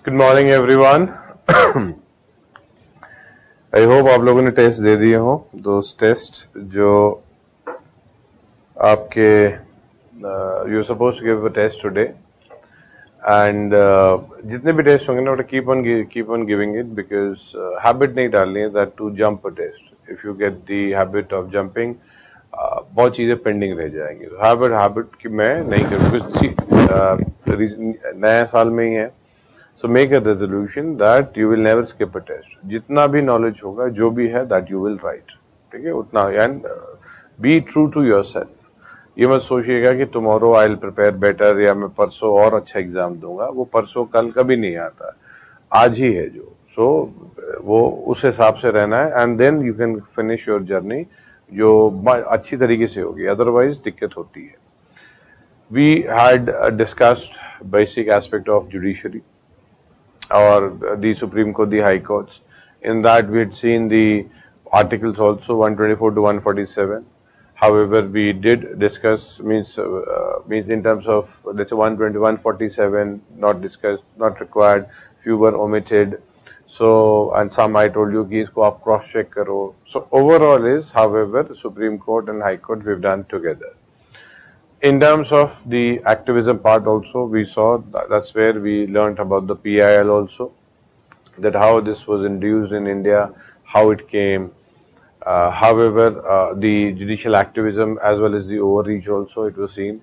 Good morning everyone. I hope आप लोगों ने टेस्ट दे दिए हो। दोस्त टेस्ट जो आपके you are suppose to give a test today and जितने भी टेस्ट होंगे ना keep on giving it because habit नहीं डालनी है that to jump a test. If you get the habit of jumping बहुत चीजें पेंडिंग रह जाएंगी। हैबिट कि मैं नहीं करूँ, नया साल में ही है। So make a resolution that you will never skip a test. जितना भी knowledge होगा, जो भी है, that you will write. ठीक है, उतना and be true to yourself. ये मत सोचिएगा कि tomorrow I'll prepare better या मैं परसों और अच्छा एग्जाम दूंगा। वो परसों कल कभी नहीं आता, आज ही है जो। So वो उस हिसाब से रहना है and then you can finish your journey जो अच्छी तरीके से होगी, otherwise दिक्कत होती है। We had discussed basic aspect of judiciary or the Supreme Court, the High Courts. In that we had seen the articles also 124 to 147. However, we did discuss means in terms of let's say 120, 147 not discussed, not required, few were omitted. So and some I told you कि इसको आप cross check करो. So overall is however Supreme Court and High Court we've done together. In terms of the activism part also, we saw that's where we learned about the PIL also, that how this was introduced in India, how it came. However, the judicial activism as well as the overreach also, it was seen.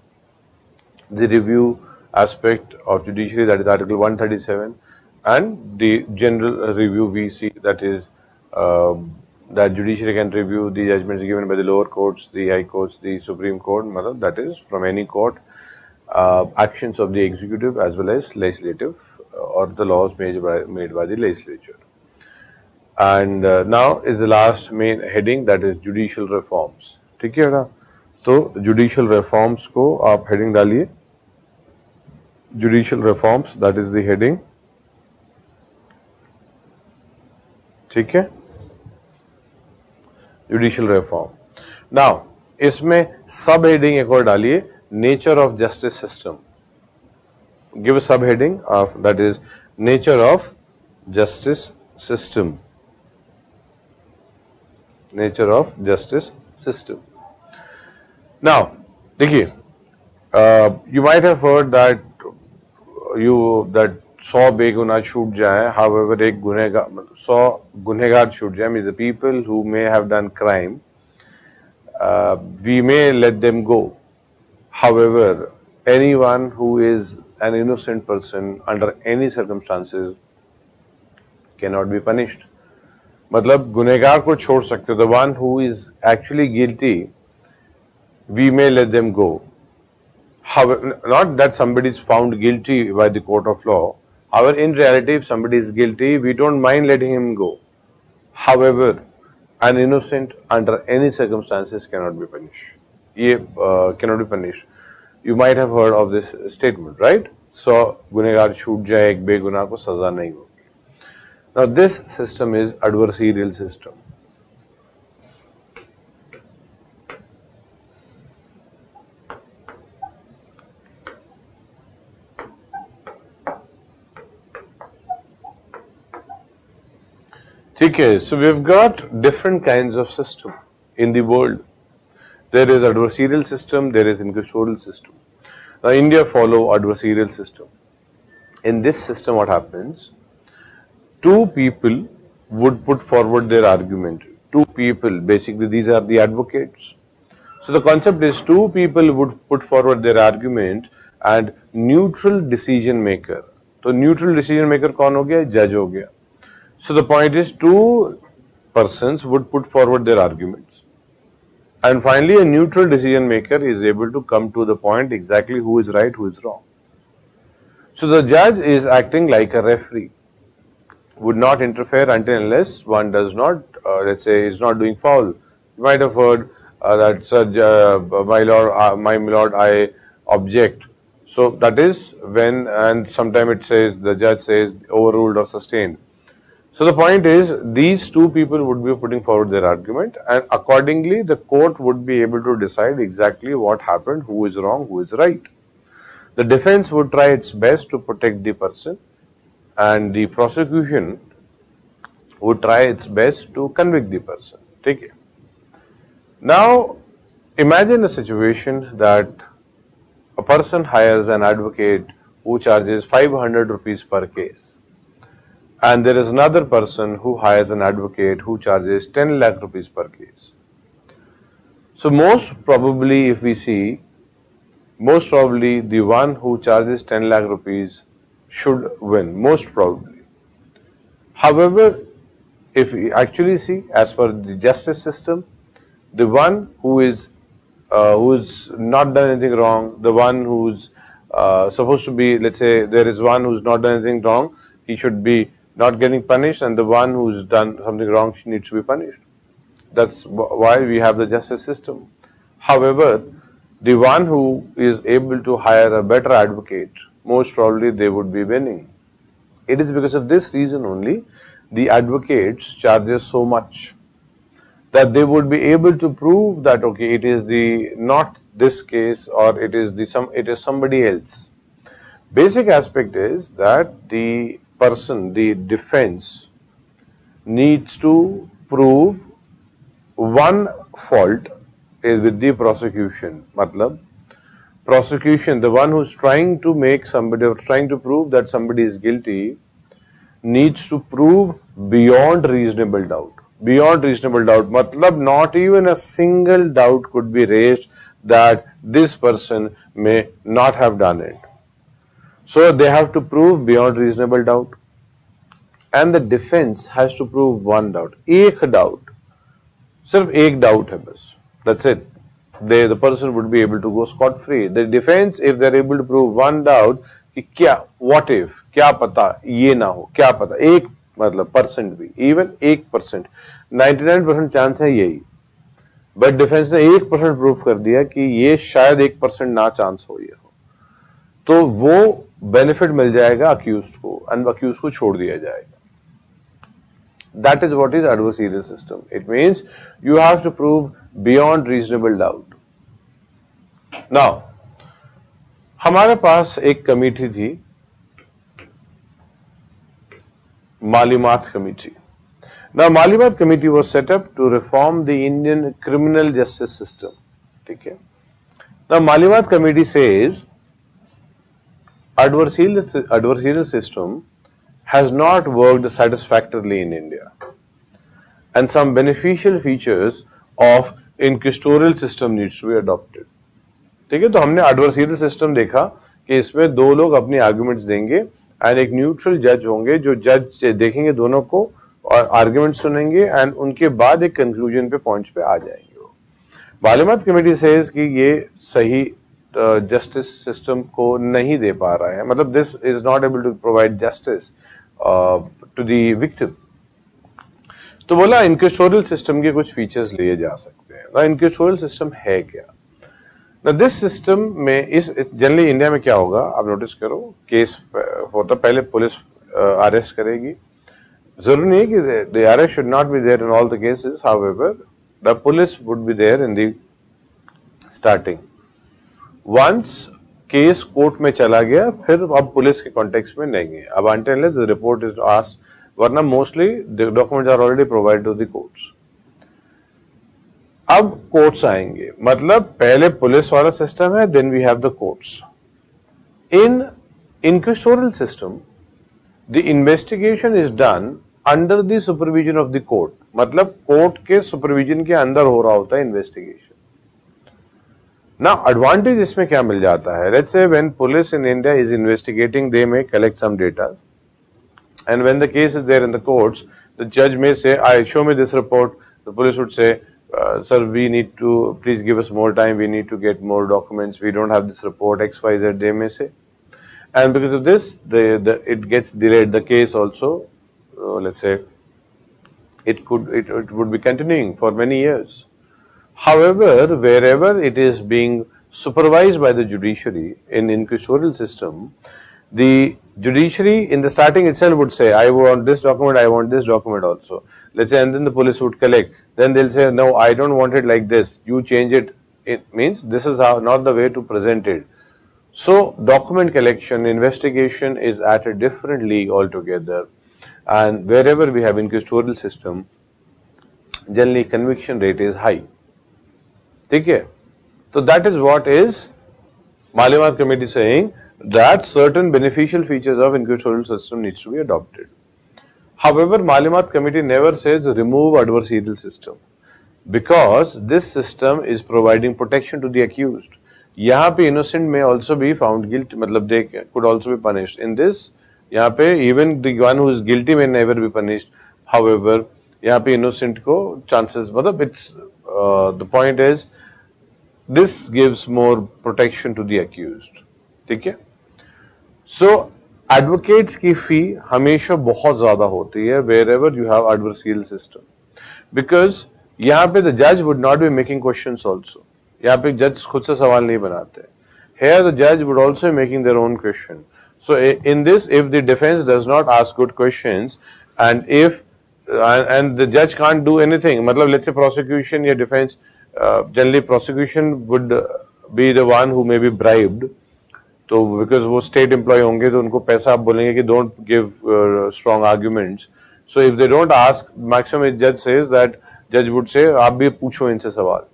The review aspect of judiciary, that is Article 137, and the general review we see, that is that judiciary can review the judgments given by the lower courts, the high courts, the Supreme Court, that is from any court, actions of the executive as well as legislative or the laws made by the legislature. And now is the last main heading, that is judicial reforms. ठीक है ना? तो judicial reforms को आप heading डालिए. Judicial reforms, that is the heading. ठीक है? Judicial reform. Now, इसमें subheading एक और डालिए, nature of justice system. Give a subheading of that is nature of justice system. Nature of justice system. Now, देखिए, you might have heard that 100 बेगुनाह छूट जाए, however 100 गुनहगार छूट जाए, means the people who may have done crime, we may let them go. However, anyone who is an innocent person under any circumstances cannot be punished. मतलब गुनहगार को छोड़ सकते, the one who is actually guilty, we may let them go. However, not that somebody is found guilty by the court of law. However, in reality, if somebody is guilty, we don't mind letting him go. However, an innocent under any circumstances cannot be punished. Cannot be punished. You might have heard of this statement, right? So, गुनहगार छूट जाए, एक बेगुनाह को सजा नहीं होगी. Now, this system is adversarial system. ठीक है, so we've got different kinds of system in the world. There is adversarial system, there is inquisitorial system. Now India follow adversarial system. In this system what happens, two people would put forward their argument. Two people, basically these are the advocates. So the concept is two people would put forward their argument and neutral decision maker. तो neutral decision maker कौन हो गया? Judge हो गया. So the point is two persons would put forward their arguments and finally a neutral decision maker is able to come to the point exactly who is right, who is wrong. So the judge is acting like a referee, would not interfere until unless one does not, let's say, is not doing foul. You might have heard that, my lord, I object. So that is when, and sometimes it says, the judge says overruled or sustained. So the point is, these two people would be putting forward their argument and accordingly the court would be able to decide exactly what happened, who is wrong, who is right. The defense would try its best to protect the person and the prosecution would try its best to convict the person. ठीक है? Now, imagine a situation that a person hires an advocate who charges 500 rupees per case, and there is another person who hires an advocate who charges 10 lakh rupees per case. So most probably, if we see, most probably the one who charges 10 lakh rupees should win, most probably. However, if we actually see, as per the justice system, the one who's not done anything wrong, the one who's supposed to be, let's say there is one who's not done anything wrong, he should be not getting punished, and the one who's done something wrong needs to be punished. That's why we have the justice system. However, the one who is able to hire a better advocate, most probably they would be winning. It is because of this reason only the advocates charges so much, that they would be able to prove that okay, it is the not this case, or it is somebody else. Basic aspect is that the person, the defense, needs to prove one fault with the prosecution. Matlab, prosecution, the one who's trying to make somebody, or trying to prove that somebody is guilty, needs to prove beyond reasonable doubt. Beyond reasonable doubt, matlab not even a single doubt could be raised that this person may not have done it. So they have to prove beyond reasonable doubt, and the defense has to prove one doubt. एक doubt, सिर्फ एक doubt है बस. That's it. The person would be able to go scot free. The defense, if they're able to prove one doubt, कि क्या, what if, क्या पता ये ना हो, क्या पता, एक मतलब परसेंट भी, इवन 1%, 99% चांस है यही, बट डिफेंस ने 1% प्रूव कर दिया कि ये शायद 1% ना चांस हो ये हो, तो वो बेनिफिट मिल जाएगा अक्यूज्ड को, एंड अक्यूज्ड को छोड़ दिया जाएगा. That is what is adversarial system. It means you have to prove beyond reasonable doubt. Now, हमारे पास एक कमेटी थी, Malimat Committee. Now, Malimat Committee was set up to reform the Indian criminal justice system. Okay. Now, Malimat Committee says adversarial system has not worked satisfactorily in India, and some beneficial features of inquisitorial system needs to be adopted. ठीक है, तो हमने adversarial system देखा कि इसमें दो लोग अपनी arguments देंगे एंड एक न्यूट्रल जज होंगे जो जज देखेंगे दोनों को और आर्ग्यूमेंट सुनेंगे एंड उनके बाद एक कंक्लूजन पे पॉइंट्स पे आ जाएंगे. वो मालूमात कमेटी सेज कि ये सही जस्टिस सिस्टम को नहीं दे पा रहा है, मतलब this is not able to provide justice to the victim. तो बोला इंक्विजिटोरियल सिस्टम के कुछ फीचर्स लिए जा सकते हैं. ना इंक्विजिटोरियल सिस्टम है क्या? ना दिस सिस्टम में इस जनरली इंडिया में क्या होगा, आप नोटिस करो, केस होता पहले पुलिस अरेस्ट करेगी. जरूरी नहीं कि the arrest should not be there in all the cases, however the police would be there in the starting. Once case court में चला गया फिर अब पुलिस के कॉन्टेक्स्ट में नहीं है, अब until the report is asked, वरना mostly the documents are already provided to the courts. अब कोर्ट्स आएंगे, मतलब पहले पुलिस वाला सिस्टम है, then we have the courts. In inquisitorial system the investigation is done under the supervision of the court, मतलब court के supervision के अंदर हो रहा होता है इन्वेस्टिगेशन. ना एडवांटेज इसमें क्या मिल जाता है, let's say when police in India is investigating they may collect some data, and when the case is there in the courts, the judge may say, show me this report. The police would say, sir, we need to, please give us more time, we need to get more documents, we don't have this report, XYZ, they may say. And because of this, it gets delayed, the case also, let's say, it would be continuing for many years. However, wherever it is being supervised by the judiciary in inquisitorial system, the judiciary in the starting itself would say, I want this document, I want this document also. Let's say, and then the police would collect. Then they'll say, no, I don't want it like this. You change it. It means this is how, not the way to present it. So document collection, investigation is at a different league altogether, and wherever we have inquisitorial system, generally conviction rate is high. ठीक है? So that is what is Malimat committee saying, that certain beneficial features of inquisitorial system needs to be adopted. However, Malimat committee never says remove adversarial system, because this system is providing protection to the accused. यहाँ पे innocent may also be found guilty, मतलब they could also be punished. In this, यहाँ पे even the one who is guilty may never be punished. However, यहाँ पे innocent को chances, मतलब it's the point is this gives more protection to the accused. ठीक है? So advocates की fee हमेशा बहुत ज़्यादा होती है wherever you have adversarial system, because यहाँ पे the judge would not be making questions also. यहाँ पे judge खुद से सवाल नहीं बनाते. Here the judge would also be making their own question. So in this, if the defense does not ask good questions, and if and the judge can't do anything, मतलब let's say prosecution या defense, generally prosecution would be the one who may be bribed. तो because वो state employee होंगे तो उनको पैसा आप बोलेंगे कि don't give strong arguments. So if they don't ask, maximum judge says that judge would say आप भी पूछो इनसे सवाल.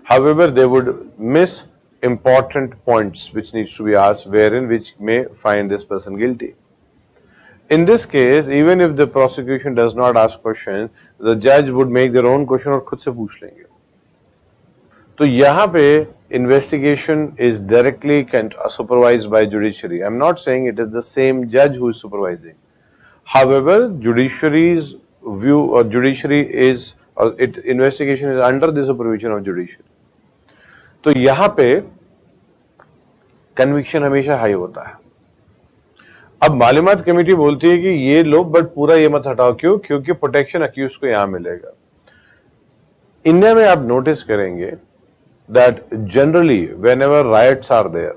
However, they would miss important points which needs to be asked, wherein which may find this person guilty. In this case, even if the prosecution does not ask questions, the judge would make their own question और खुद से पूछ लेंगे. तो यहाँ पे investigation is directly supervised by judiciary. I'm not saying it is the same judge who is supervising. However, judiciary's view or judiciary is investigation is under the supervision of judiciary. तो यहाँ पे conviction हमेशा high होता है. अब मालूमात committee बोलती है कि ये लो बट पूरा ये मत हटाओ. क्यों? क्योंकि प्रोटेक्शन अक्यूज को यहां मिलेगा. इंडिया में आप नोटिस करेंगे that generally whenever riots are there,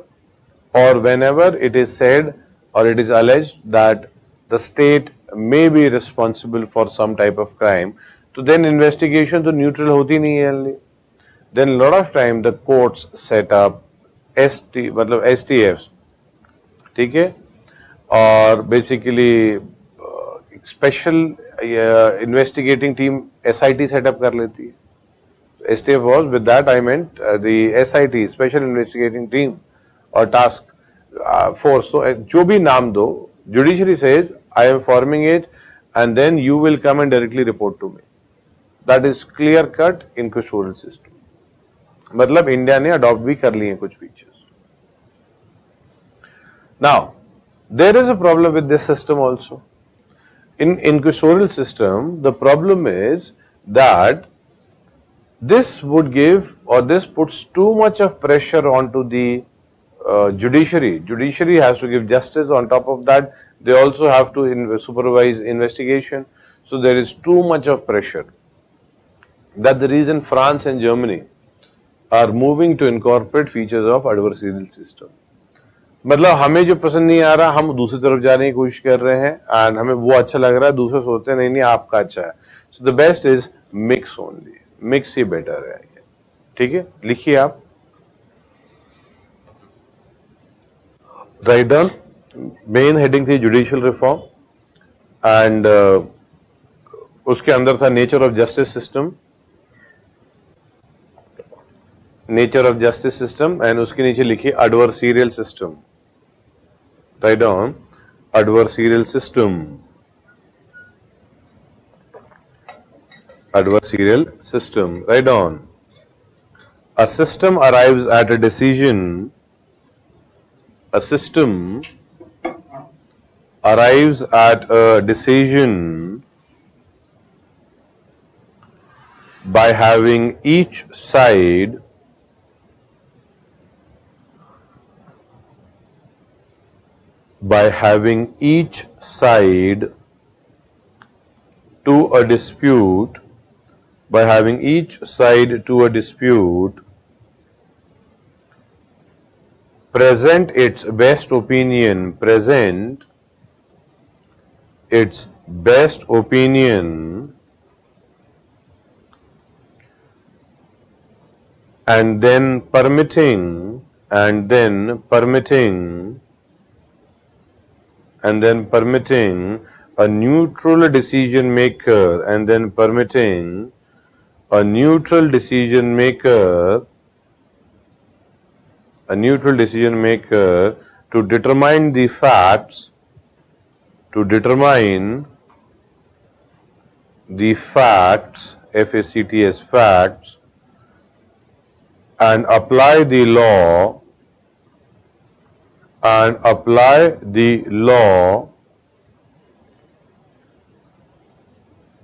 or whenever it is said or it is alleged that the state may be responsible for some type of crime, तो then investigation तो neutral होती नहीं है. Then a lot of time the courts set up मतलब STFs, ठीक है, और basically special investigating team SIT setup कर लेती है. STF was, with that I meant the SIT, Special Investigating Team or Task Force. So जो भी नाम दो, judiciary says I am forming it, and then you will come and directly report to me. That is clear cut inquisitorial system. मतलब India ने adopt भी कर लिए हैं कुछ features. Now there is a problem with this system also. In inquisitorial system, the problem is that this would give, or this puts too much of pressure onto the judiciary. Judiciary has to give justice. On top of that, they also have to supervise investigation. So there is too much of pressure. That's the reason France and Germany are moving to incorporate features of adversarial system. मतलब हमें जो पसंद नहीं आ रहा, हम दूसरी तरफ जाने की कोशिश कर रहे हैं, and हमें वो अच्छा लग रहा है, दूसरे सोचते हैं नहीं नहीं आपका अच्छा है. So the best is mix only. Mix he better है. ठीक है, लिखिए आप. Write down. मेन हेडिंग थी जुडिशियल रिफॉर्म, एंड उसके अंदर था nature of justice system, nature of justice system, and उसके नीचे लिखिए adversarial system. Write down. Adversarial system. Adversarial system. Write down. A system arrives at a decision. A system arrives at a decision by having each side to a dispute. By having each side to a dispute present its best opinion, and then permitting and then permitting a neutral decision maker to determine the facts FACTS facts, and apply the law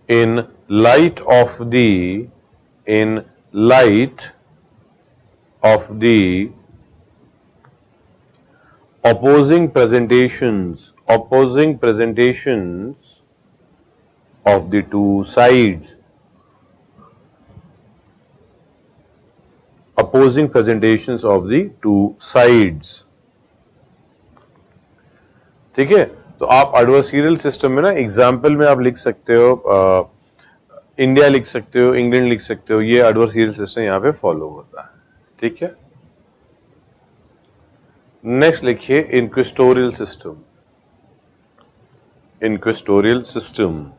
in light of the opposing presentations of the two sides. Opposing presentations of the two sides. ठीक है, तो आप adversarial system में ना example में आप लिख सकते हो इंडिया लिख सकते हो, इंग्लैंड लिख सकते हो, ये एडवर्सरियल सिस्टम यहाँ पे फॉलो होता है. ठीक है, नेक्स्ट लिखिए इंक्विस्टोरियल सिस्टम.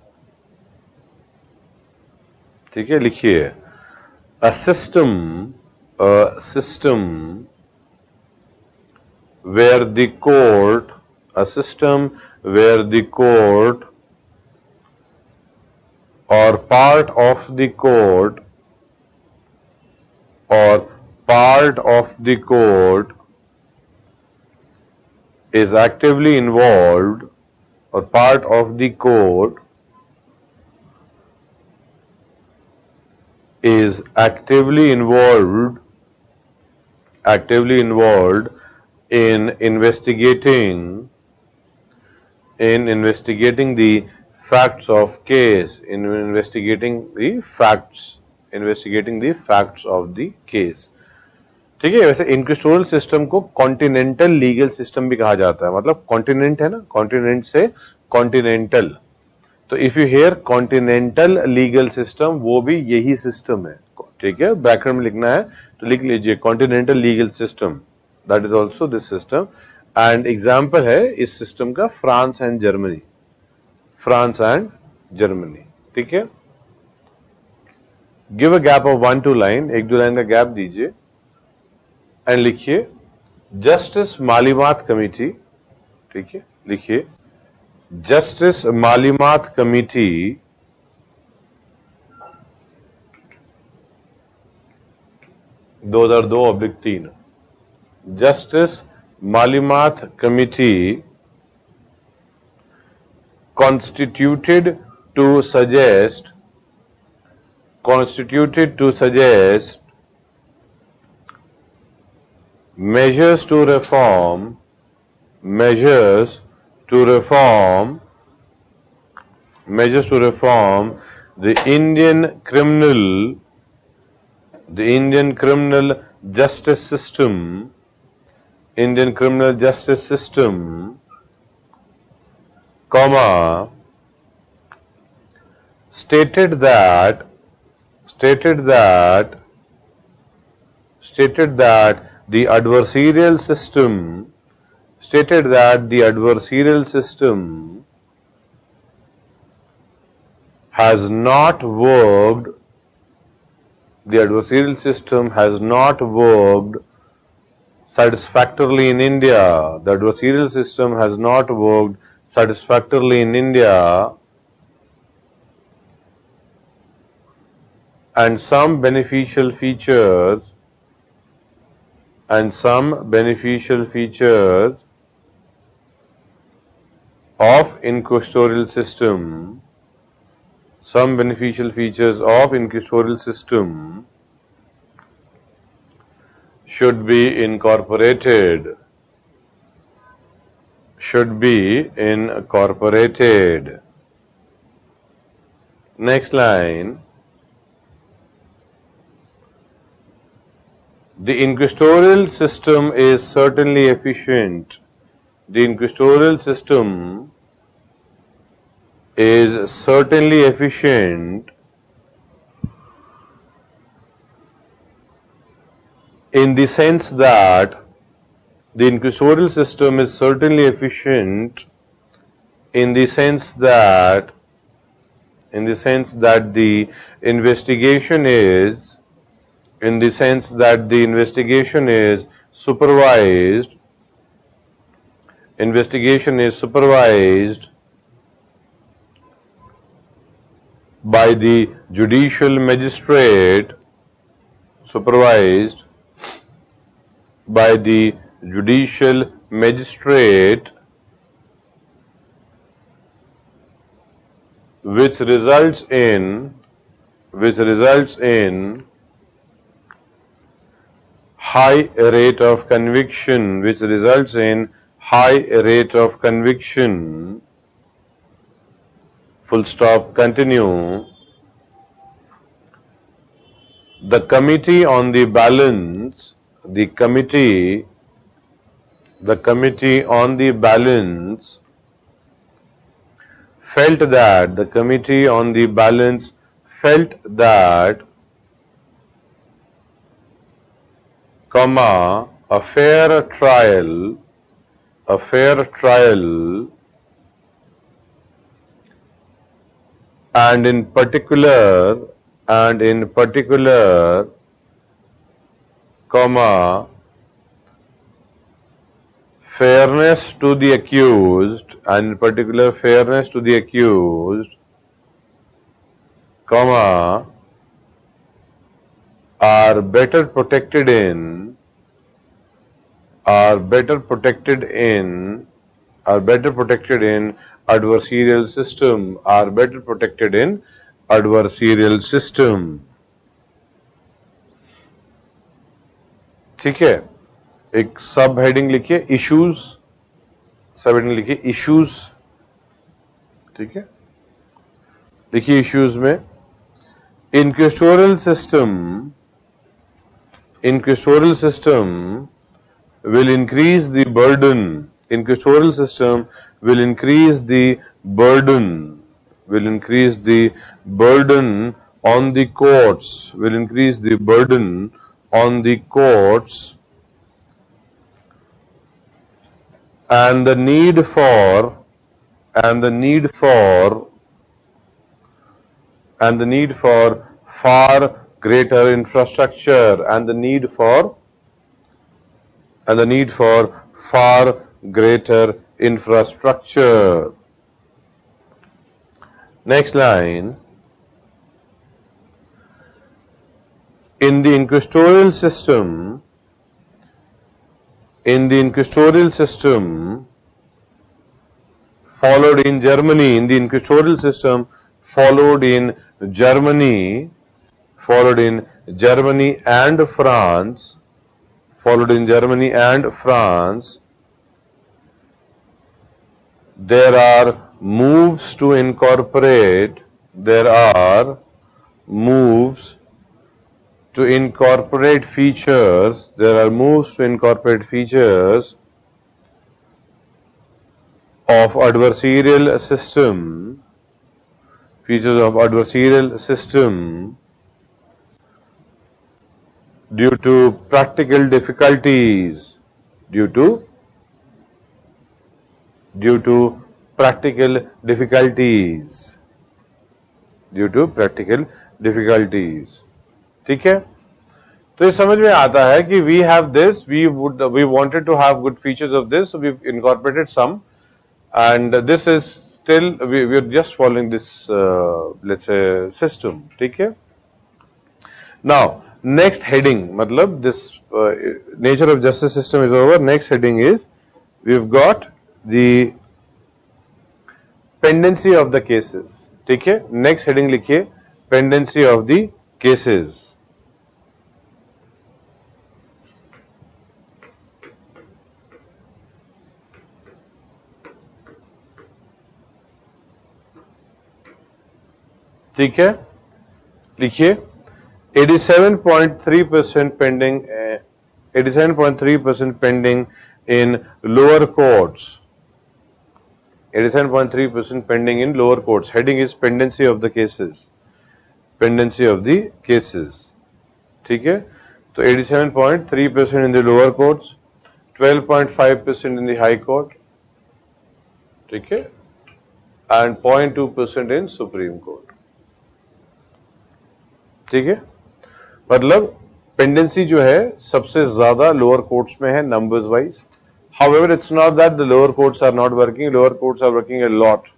ठीक है, लिखिए a system where the court or part of the court is actively involved in investigating the facts of case, ठीक है. वैसे इंक्विजिटोरियल सिस्टम को कॉन्टिनेंटल लीगल सिस्टम भी कहा जाता है. मतलब कॉन्टिनेंट है ना, कॉन्टिनेंट से कॉन्टिनेंटल, तो if you hear continental legal system, वो भी यही सिस्टम है. ठीक है, ब्रैकेट में लिखना है तो लिख लीजिए continental legal system, that is also this system. And example है इस सिस्टम का फ्रांस एंड जर्मनी. ठीक है, give a gap of 1-2 line, 1-2 line का गैप दीजिए एंड लिखिए जस्टिस मालीमात कमेटी. ठीक है, लिखिए justice मालीमात committee 2002/3. Justice Malimat Committee constituted to suggest measures to reform the Indian criminal justice system, comma, stated that the adversarial system has not worked satisfactorily in India. The adversarial system has not worked satisfactorily in India, and some beneficial features of inquisitorial system should be incorporated. Next line. The inquisitorial system is certainly efficient. In the sense that The inquisitorial system is certainly efficient in the sense that the investigation is supervised by the judicial magistrate, which results in high rate of conviction, full stop, continue. The committee on the balance, felt that, a fair trial and in particular, fairness to the accused, are better protected in adversarial system, ठीक है. एक सब heading लिखिए issues, ठीक है. देखिए issues में inquisitorial system will increase the burden on the courts, and the need for far greater infrastructure, Next line. In the inquisitorial system followed in Germany, and France, there are moves to incorporate features of adversarial system due to practical difficulties, ठीक है. तो ये समझ में आता है कि we have this, we wanted to have good features of this, so we've incorporated some, and this is still we are just following this let's say system, ठीक है. Now next heading, मतलब this nature of justice system is over. Next heading is we've got the pendency of the cases, ठीक है. Next heading लिखिए pendency of the cases. ठीक है, लिखिए 87.3% pending, 87.3% pending in lower courts. 87.3% pending in lower courts. Heading is pendency of the cases. ठीक है, तो 87.3% in the lower courts 12.5% in the High Court, ठीक है, and 0.2% in Supreme Court, ठीक है. मतलब पेंडेंसी जो है सबसे ज्यादा लोअर कोर्ट्स में है numbers wise. However, it's not that the lower courts are not working. Lower courts are working a lot.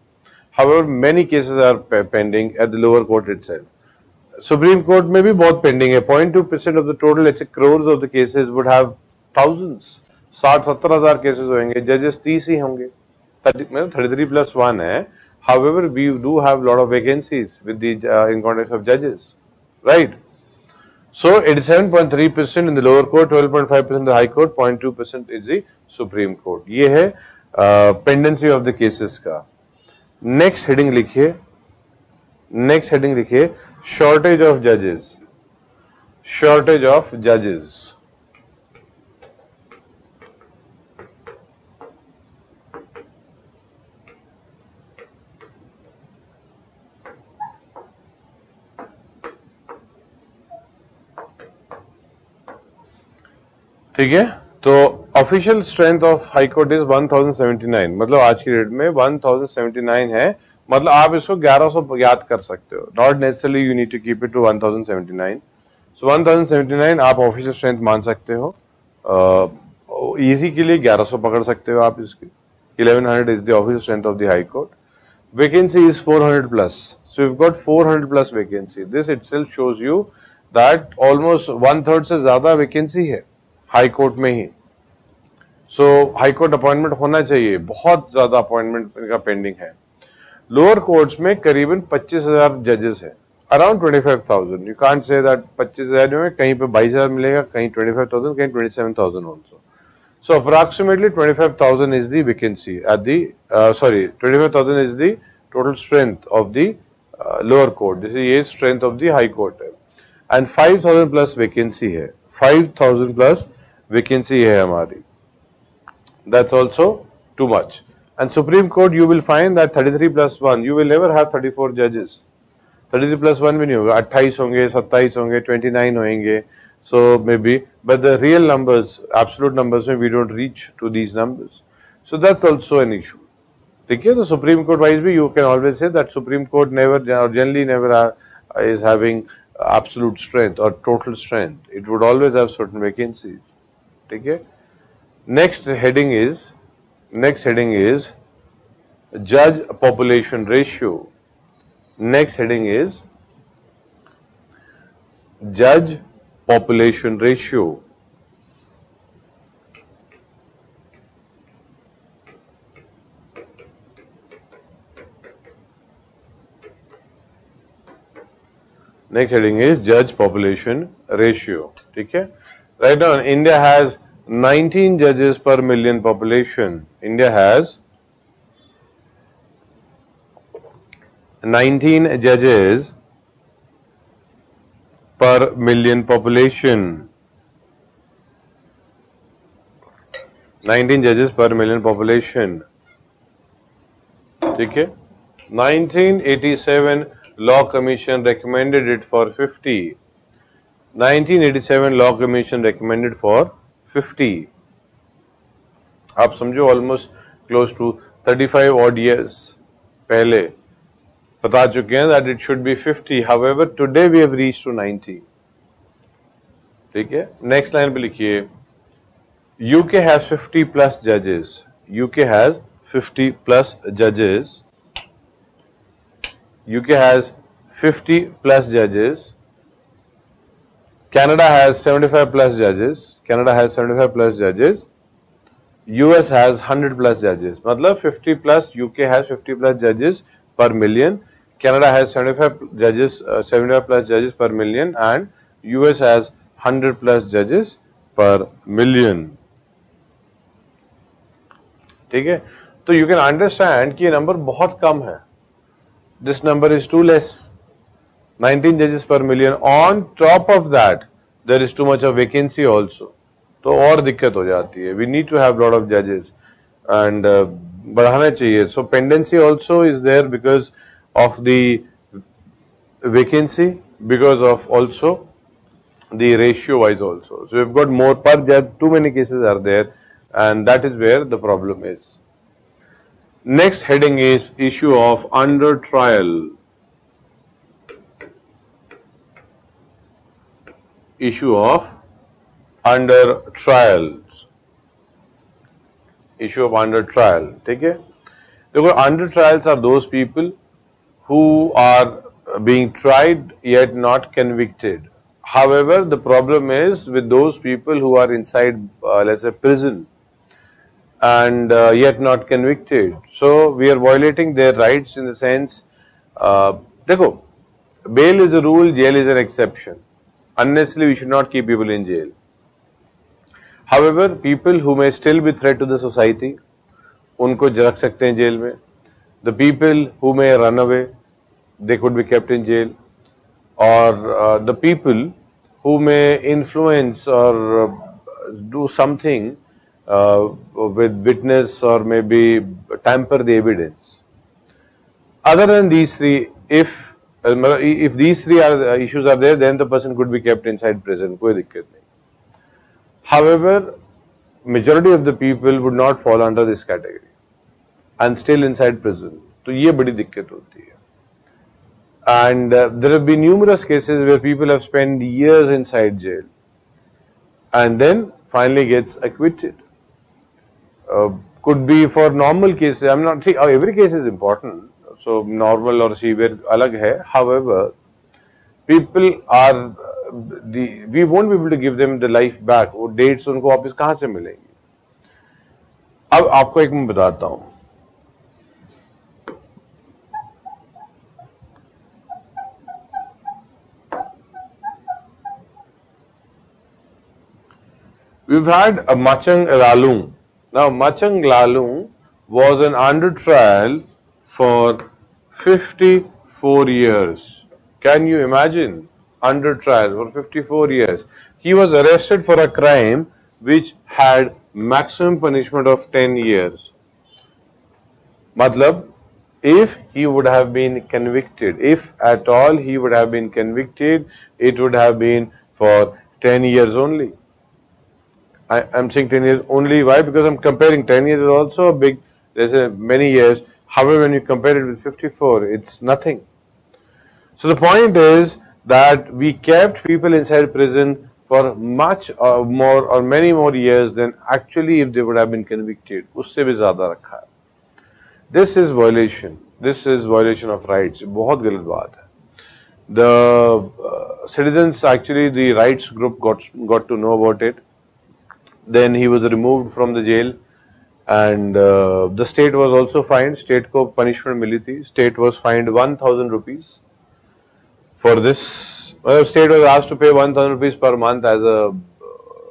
However, many cases are pending at the lower court itself. Supreme Court में भी बहुत pending है. 0.2% of the total, let's say crores of the cases would have thousands. 60-70 हजार cases होंगे. Judges 30 ही होंगे. 33+1 है. However, we do have lot of vacancies with the in context of judges, right? So 87.3% in the lower court, 12.5% in the high court, 0.2% is the Supreme Court. ये है pendency of the cases का. Next heading लिखिए. Next heading लिखिए shortage of judges. Shortage of judges. ठीक है, तो official strength of high court is 1079. मतलब आज की डेट में 1079 है. मतलब आप इसको 1100 याद कर सकते हो. Not necessarily you need to keep it to 1079. So 1079 आप ऑफिशियल स्ट्रेंथ मान सकते हो. इजी के लिए 1100 पकड़ सकते हो आप इसकी. 1100 is the official strength of the high court. Vacancy is 400 plus. So you've got 400 plus vacancy. This itself shows you that almost 1/3 से ज्यादा vacancy है हाई कोर्ट में ही. सो हाई कोर्ट अपॉइंटमेंट होना चाहिए. बहुत ज्यादा अपॉइंटमेंट का पेंडिंग है. लोअर कोर्ट्स में करीबन 25,000 जजेस है. Around 25,000. You can't say that 25,000 में कहीं पे 22,000 मिलेगा, कहीं 25,000, कहीं 27,000 also. So approximately 25,000 is the vacancy at the 25,000 is the total strength of the lower court. This is the strength of the high court, and 5,000 plus vacancy है. 5,000 plus vacancy है हमारी. That's also too much. And Supreme Court, you will find that 33 plus 1, you will never have 34 judges. 33 plus 1 भी नहीं होगा. 28 होंगे, 27 होंगे, 29 होंगे. So maybe, but the real numbers, absolute numbers, we don't reach to these numbers. So that's also an issue. Okay, the Supreme Court wise, you can always say that Supreme Court never, or generally never is having absolute strength or total strength. It would always have certain vacancies. Okay. Next heading is judge population ratio. Next heading is judge population ratio. Next heading is judge population ratio. ठीक है. Right now, India has 19 judges per million population. India has 19 judges per million population. 19 judges per million population. ठीक है. 1987 Law Commission recommended it for 50. 1987 Law Commission recommended for 50. आप समझो almost close to 35 odd years पहले बता चुके हैं that it should be 50. However, today we have reached to 90. ठीक है. Next line पे लिखिए. UK has 50 plus judges. UK has 50 plus judges. UK has 50 plus judges. Canada has 75 plus judges. Canada has 75 plus judges. US has 100 plus judges. मतलब 50 plus, UK has 50 plus judges per million. Canada has 75 judges, 75 plus judges per million, and US has 100 plus judges per million. ठीक है. तो you can understand कि ये number बहुत कम है. This number is too less. 19 judges per million. On top of that, there is too much of vacancy also. तो और दिक्कत हो जाती है. We need to have lot of judges and बढ़ाना चाहिए. So pendency also is there because of the vacancy, because of also the ratio wise also. So we've got more per judge. Too many cases are there. and that is where the problem is. Next heading is issue of under trial. Issue of under trials. Issue of under trial. ठीक है? देखो, under trials are those people who are being tried yet not convicted. However, the problem is with those people who are inside, let's say, prison and yet not convicted. So we are violating their rights in the sense, देखो, bail is a rule, jail is an exception. Unnecessarily, we should not keep people in jail. However, people who may still be threat to the society, उनको रख सकते हैं jail में. The people who may run away, they could be kept in jail. Or the people who may influence or do something with witness or maybe tamper the evidence. Other than these three, if these three issues are there, then the person could be kept inside prison. कोई दिक्कत नहीं. However, majority of the people would not fall under this category and still inside prison. तो ये बड़ी दिक्कत होती है. And there have been numerous cases where people have spent years inside jail and then finally gets acquitted. Could be for normal cases. I'm not saying every case is important. So normal or severe alag hai. However, people are we won't be able to give them the life back. वो dates उनको वापस कहाँ से मिलेंगी? अब आपको एक मैं बताता हूँ. We've had a Machang Lalung. Now, Machang Lalung was an under trial for 54 years. Can you imagine? Under trial for 54 years. He was arrested for a crime which had maximum punishment of 10 years. Matlab, if he would have been convicted, if at all he would have been convicted, it would have been for 10 years only. I'm saying 10 years only. Why? Because I'm comparing 10 years is also a big, there's many years. However, when you compare it with 54, it's nothing. So the point is that we kept people inside prison for much more or many more years than actually if they would have been convicted. उससे भी ज़्यादा रखा है. This is violation. This is violation of rights. बहुत गलत बात है. The citizens, actually the rights group got to know about it. Then he was removed from the jail and the state was also fined. State को punishment मिली थी. State was fined 1,000 rupees for this. State was asked to pay 1,000 rupees per month as a,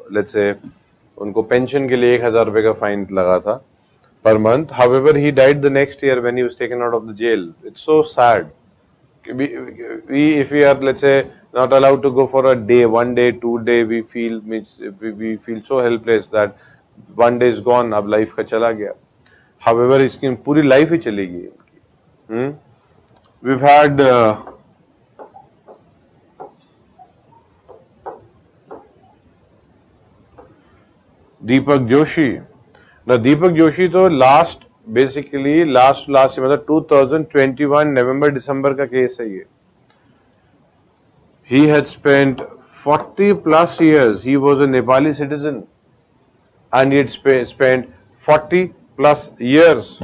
let's say, उनको pension के लिए 1,000 रुपए का fine लगा था per month. However, he died the next year when he was taken out of the jail. It's so sad. If we are, let's say, not allowed to go for a day, 1 day, 2 day, we feel so helpless that 1 day is gone, अब life का चला गया. However, इसकी पूरी life ही चली गई. We've had Deepak Joshi. Now Deepak Joshi तो last मतलब 2021 November December का केस है ये. He had spent 40 plus years. He was a Nepali citizen and he had spent 40 plus years.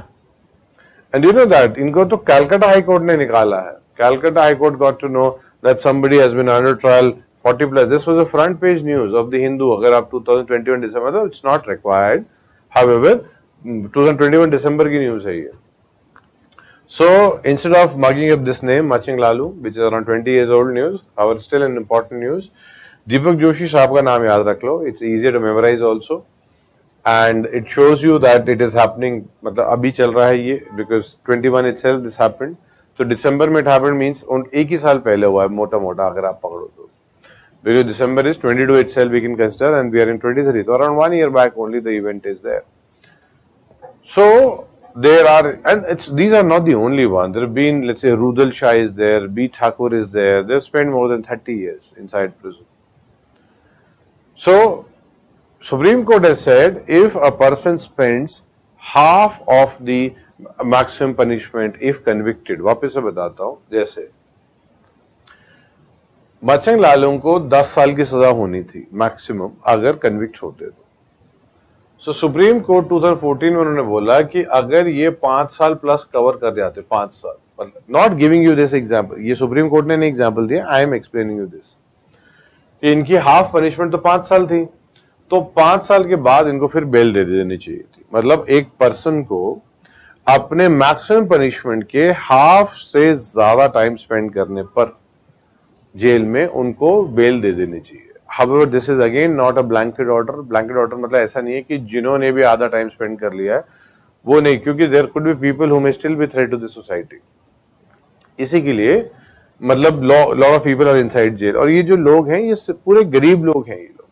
And you know that इनको तो Calcutta High Court ने निकाला है. Calcutta High Court got to know that somebody has been under trial 40 plus. This was a front page news of the Hindu. अगर आप 2021 December तो it's not required. However, 2021 December की news है ये. So instead of mugging up this name, Machang Lalu, which is around 20 years old news, however still an important news, Deepak Joshi साहब का नाम याद रख लो. It's easier to memorize also, and it shows you that it is happening. मतलब अभी चल रहा है ये, because 21 itself this happened. So December में it happened means एक ही साल पहले हुआ है मोटा अगर आप पकड़ो तो. Because December is 22 itself we can consider, and we are in 23. So around 1 year back only the event is there. So there are, and these are not the only ones. There have been, let's say, Rudal Shah is there, B. Thakur is there. They've spent more than 30 years inside prison. So Supreme Court has said if a person spends half of the maximum punishment if convicted, वापस से बताता हूं, जैसे बचन लालों को 10 साल की सजा होनी थी मैक्सिमम अगर कन्विक्ट होते तो। सो सुप्रीम कोर्ट 2014 में उन्होंने बोला कि अगर ये 5 साल प्लस कवर कर जाते, 5 साल, not giving you this example, ये सुप्रीम कोर्ट ने नहीं एग्जांपल दिया, I am explaining you this, कि इनकी हाफ पनिशमेंट तो 5 साल थी, तो 5 साल के बाद इनको फिर बेल दे देनी चाहिए थी। मतलब एक पर्सन को अपने मैक्सिमम पनिशमेंट के हाफ से ज्यादा टाइम स्पेंड करने पर जेल में उनको बेल दे देनी चाहिए। However, this is again not a blanket order. Blanket order मतलब ऐसा नहीं है कि जिन्होंने भी आधा टाइम स्पेंड कर लिया है वो नहीं, क्योंकि there could be people who may still be threat to the society. इसी के लिए मतलब lot of people are inside jail, और ये जो लोग हैं ये पूरे गरीब लोग हैं, ये लोग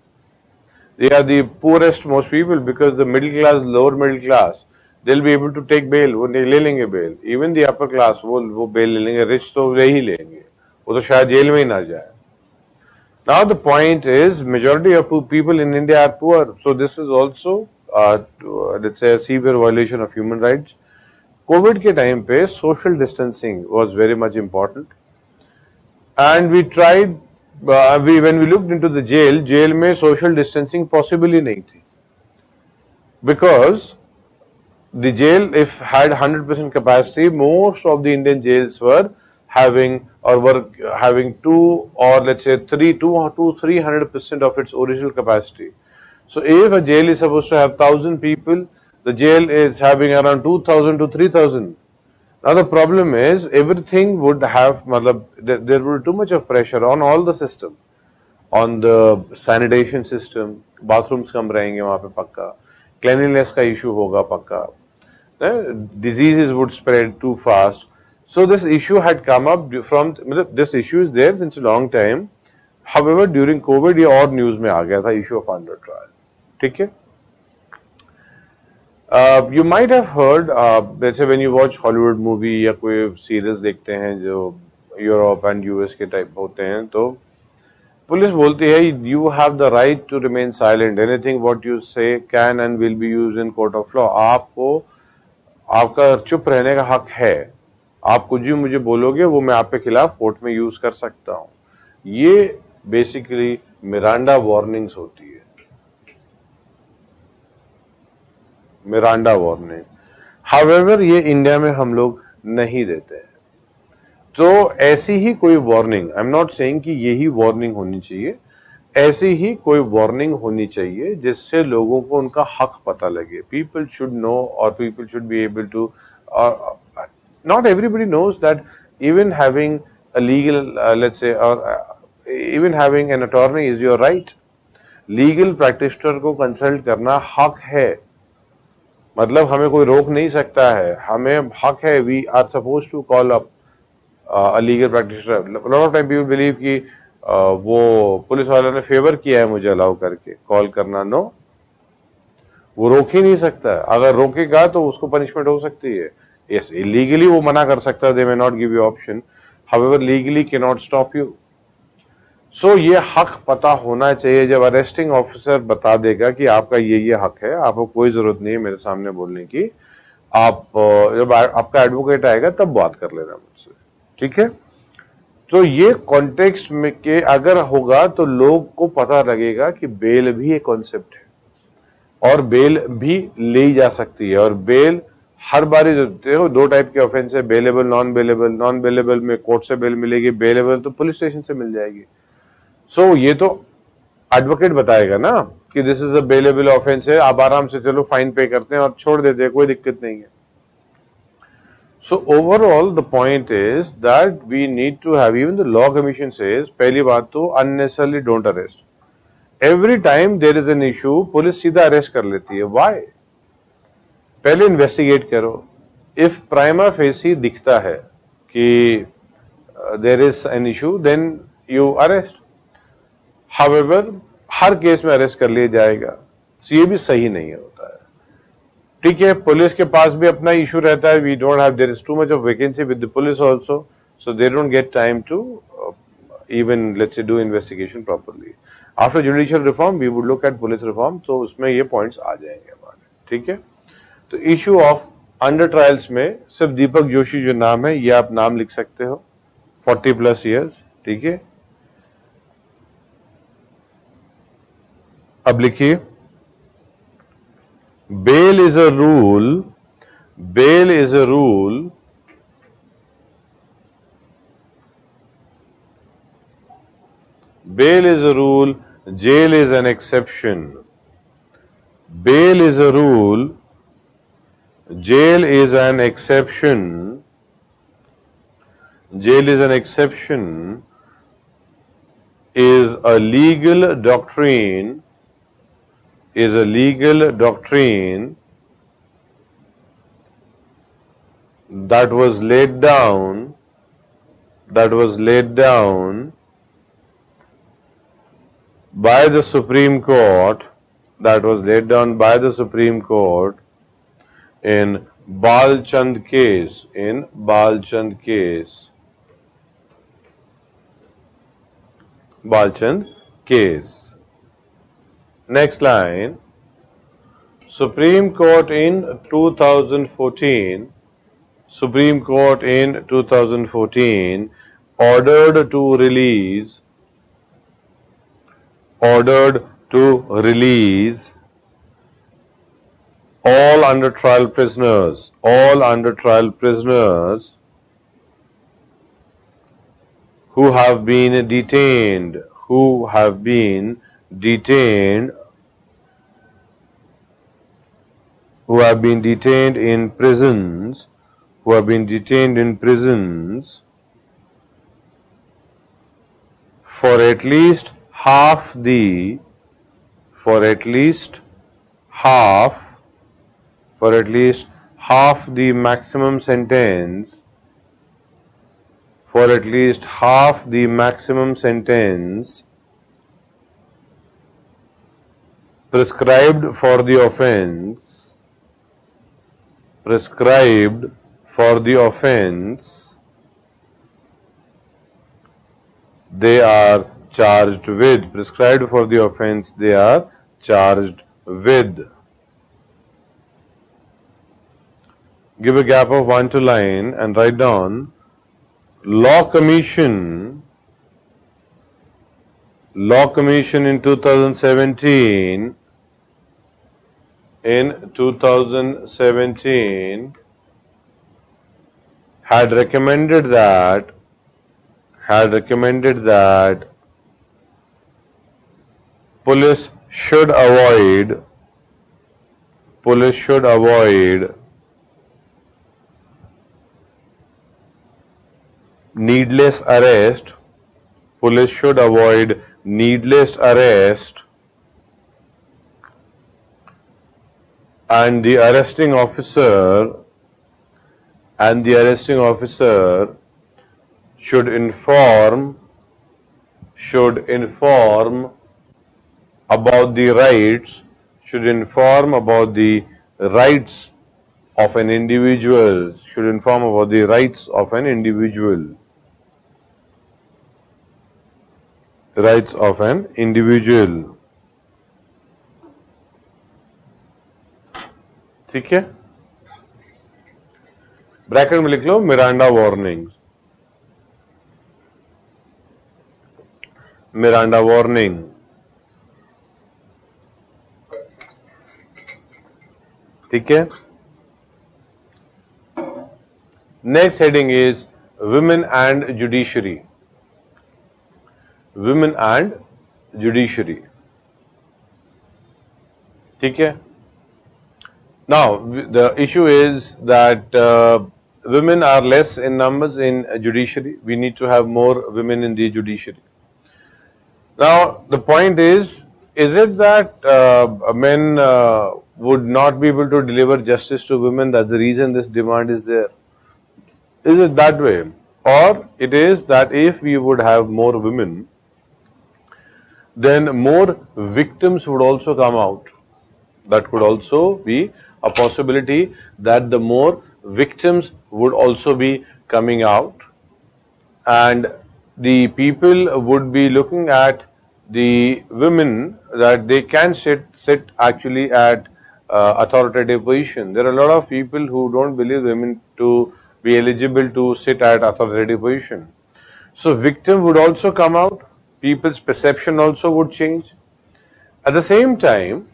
they are the poorest most people, because the middle class, lower middle class, they'll be able to take bail, वो ले लेंगे bail. Even the upper class वो bail ले लेंगे, rich तो ले ही लेंगे, वो तो शायद जेल में ही ना जाए। Now the point is, majority of people in India are poor, so this is also let's say a severe violation of human rights. COVID के time पे social distancing was very much important, and we tried when we looked into the jail में social distancing possible ही नहीं थी, because the jail if had 100% capacity, most of the Indian jails were having two, or let's say 300% of its original capacity. So if a jail is supposed to have 1,000 people, the jail is having around 2,000 to 3,000. Now the problem is everything would have, there would be too much of pressure on all the system, on the sanitation system, bathrooms कम रहेंगे वहाँ पे पक्का, cleanliness का issue होगा पक्का, diseases would spread too fast. So this issue had come up from, this issue is there since a long time. However, during COVID ये और news में आ गया था, issue of under trial. ठीक है? You might have heard, let's say when you watch Hollywood movie या कोई series देखते हैं जो यूरोप एंड यूएस के टाइप होते हैं, तो पुलिस बोलती है you have the right to remain silent. Anything what you say can and will be used in court of law. आपको आपका चुप रहने का हक है, आप कुछ भी मुझे बोलोगे वो मैं आपके खिलाफ कोर्ट में यूज कर सकता हूं। ये बेसिकली मिरांडा वार्निंग्स होती है, मिरांडा वार्निंग। हाउएवर ये इंडिया में हम लोग नहीं देते हैं, तो ऐसी ही कोई warning, I am not saying कि यही वार्निंग होनी चाहिए, ऐसी ही कोई वार्निंग होनी चाहिए जिससे लोगों को उनका हक पता लगे। पीपल शुड नो, और people should be able to, not everybody knows that even having a legal, let's say, or even having an attorney is your right. Legal practitioner को consult करना हक है, मतलब हमें कोई रोक नहीं सकता है, हमें हक है, we are supposed to call up a legal practitioner. A lot of time people believe कि वो पुलिस वालों ने फेवर किया है मुझे अलाउ करके कॉल करना, नो, वो रोक ही नहीं सकता है, अगर रोकेगा तो उसको पनिशमेंट हो सकती है। Yes, illegally वो मना कर सकता है, they may not give you option, however legally cannot stop you. So ये हक पता होना चाहिए, जब अरेस्टिंग ऑफिसर बता देगा कि आपका ये हक है, आपको कोई जरूरत नहीं है मेरे सामने बोलने की, आप जब आपका एडवोकेट आएगा तब बात कर लेना मुझसे, ठीक है? तो ये कॉन्टेक्स्ट में के अगर होगा तो लोग को पता लगेगा कि बेल भी एक कॉन्सेप्ट है, और बेल भी ली जा सकती है, और बेल हर बारी देखो दो टाइप के ऑफेंस है, bailable, non bailable. Non bailable में कोर्ट से बेल मिलेगी, बेलेबल तो पुलिस स्टेशन से मिल जाएगी। सो ये तो एडवोकेट बताएगा ना कि this is a bailable offence है, आप आराम से चलो फाइन पे करते हैं और छोड़ देते हैं, कोई दिक्कत नहीं है। So overall the point is that we need to have, even the law commission says, पहली बात तो unnecessarily don't arrest. Every time there is an issue police सीधा अरेस्ट कर लेती है, व्हाई? पहले इन्वेस्टिगेट करो, इफ प्राइमा फेसी दिखता है कि there is an issue, then you arrest. However हर केस में अरेस्ट कर लिया जाएगा, so ये भी सही नहीं होता है, ठीक है? पुलिस के पास भी अपना इशू रहता है, we don't have, there is too much of vacancy with the police also, so they don't get time to even let's say do investigation properly. After judicial reform we would look at police reform, तो उसमें ये points आ जाएंगे हमारे, ठीक है। तो issue of under trials में सिर्फ दीपक जोशी जो नाम है ये आप नाम लिख सकते हो, 40+ ईयर्स, ठीक है। अब लिखिए, bail is a rule, bail is a rule bail is a rule, jail is an exception. Bail is a rule, jail is an exception. Jail is an exception is a legal doctrine, is a legal doctrine that was laid down, by the Supreme Court, that was laid down by the Supreme Court in Balchand case, in Balchand case, Balchand case. Next line, Supreme Court in 2014, Supreme Court in 2014 ordered to release all under trial prisoners, who have been detained, in prisons, for at least half the maximum sentence, prescribed for the offence they are charged with, prescribed for the offence they are charged with. Give a gap of 1 to line and write down Law Commission in 2017 had recommended that police should avoid needless arrest, and the arresting officer should inform about the rights, of an individual, ठीक है। Bracket में लिख लो Miranda warning, ठीक है। Next heading is women and judiciary. ठीक है। Now the issue is that women are less in numbers in judiciary. We need to have more women in the judiciary. Now the point is it that men would not be able to deliver justice to women? That's the reason this demand is there. Is it that way? Or it is that if we would have more women, then more victims would also come out. That could also be a possibility, that the more victims would also be coming out, and the people would be looking at the women that they can sit actually at authoritative position. There are a lot of people who don't believe women to be eligible to sit at authoritative position. So victim would also come out, people's perception also would change. At the same time,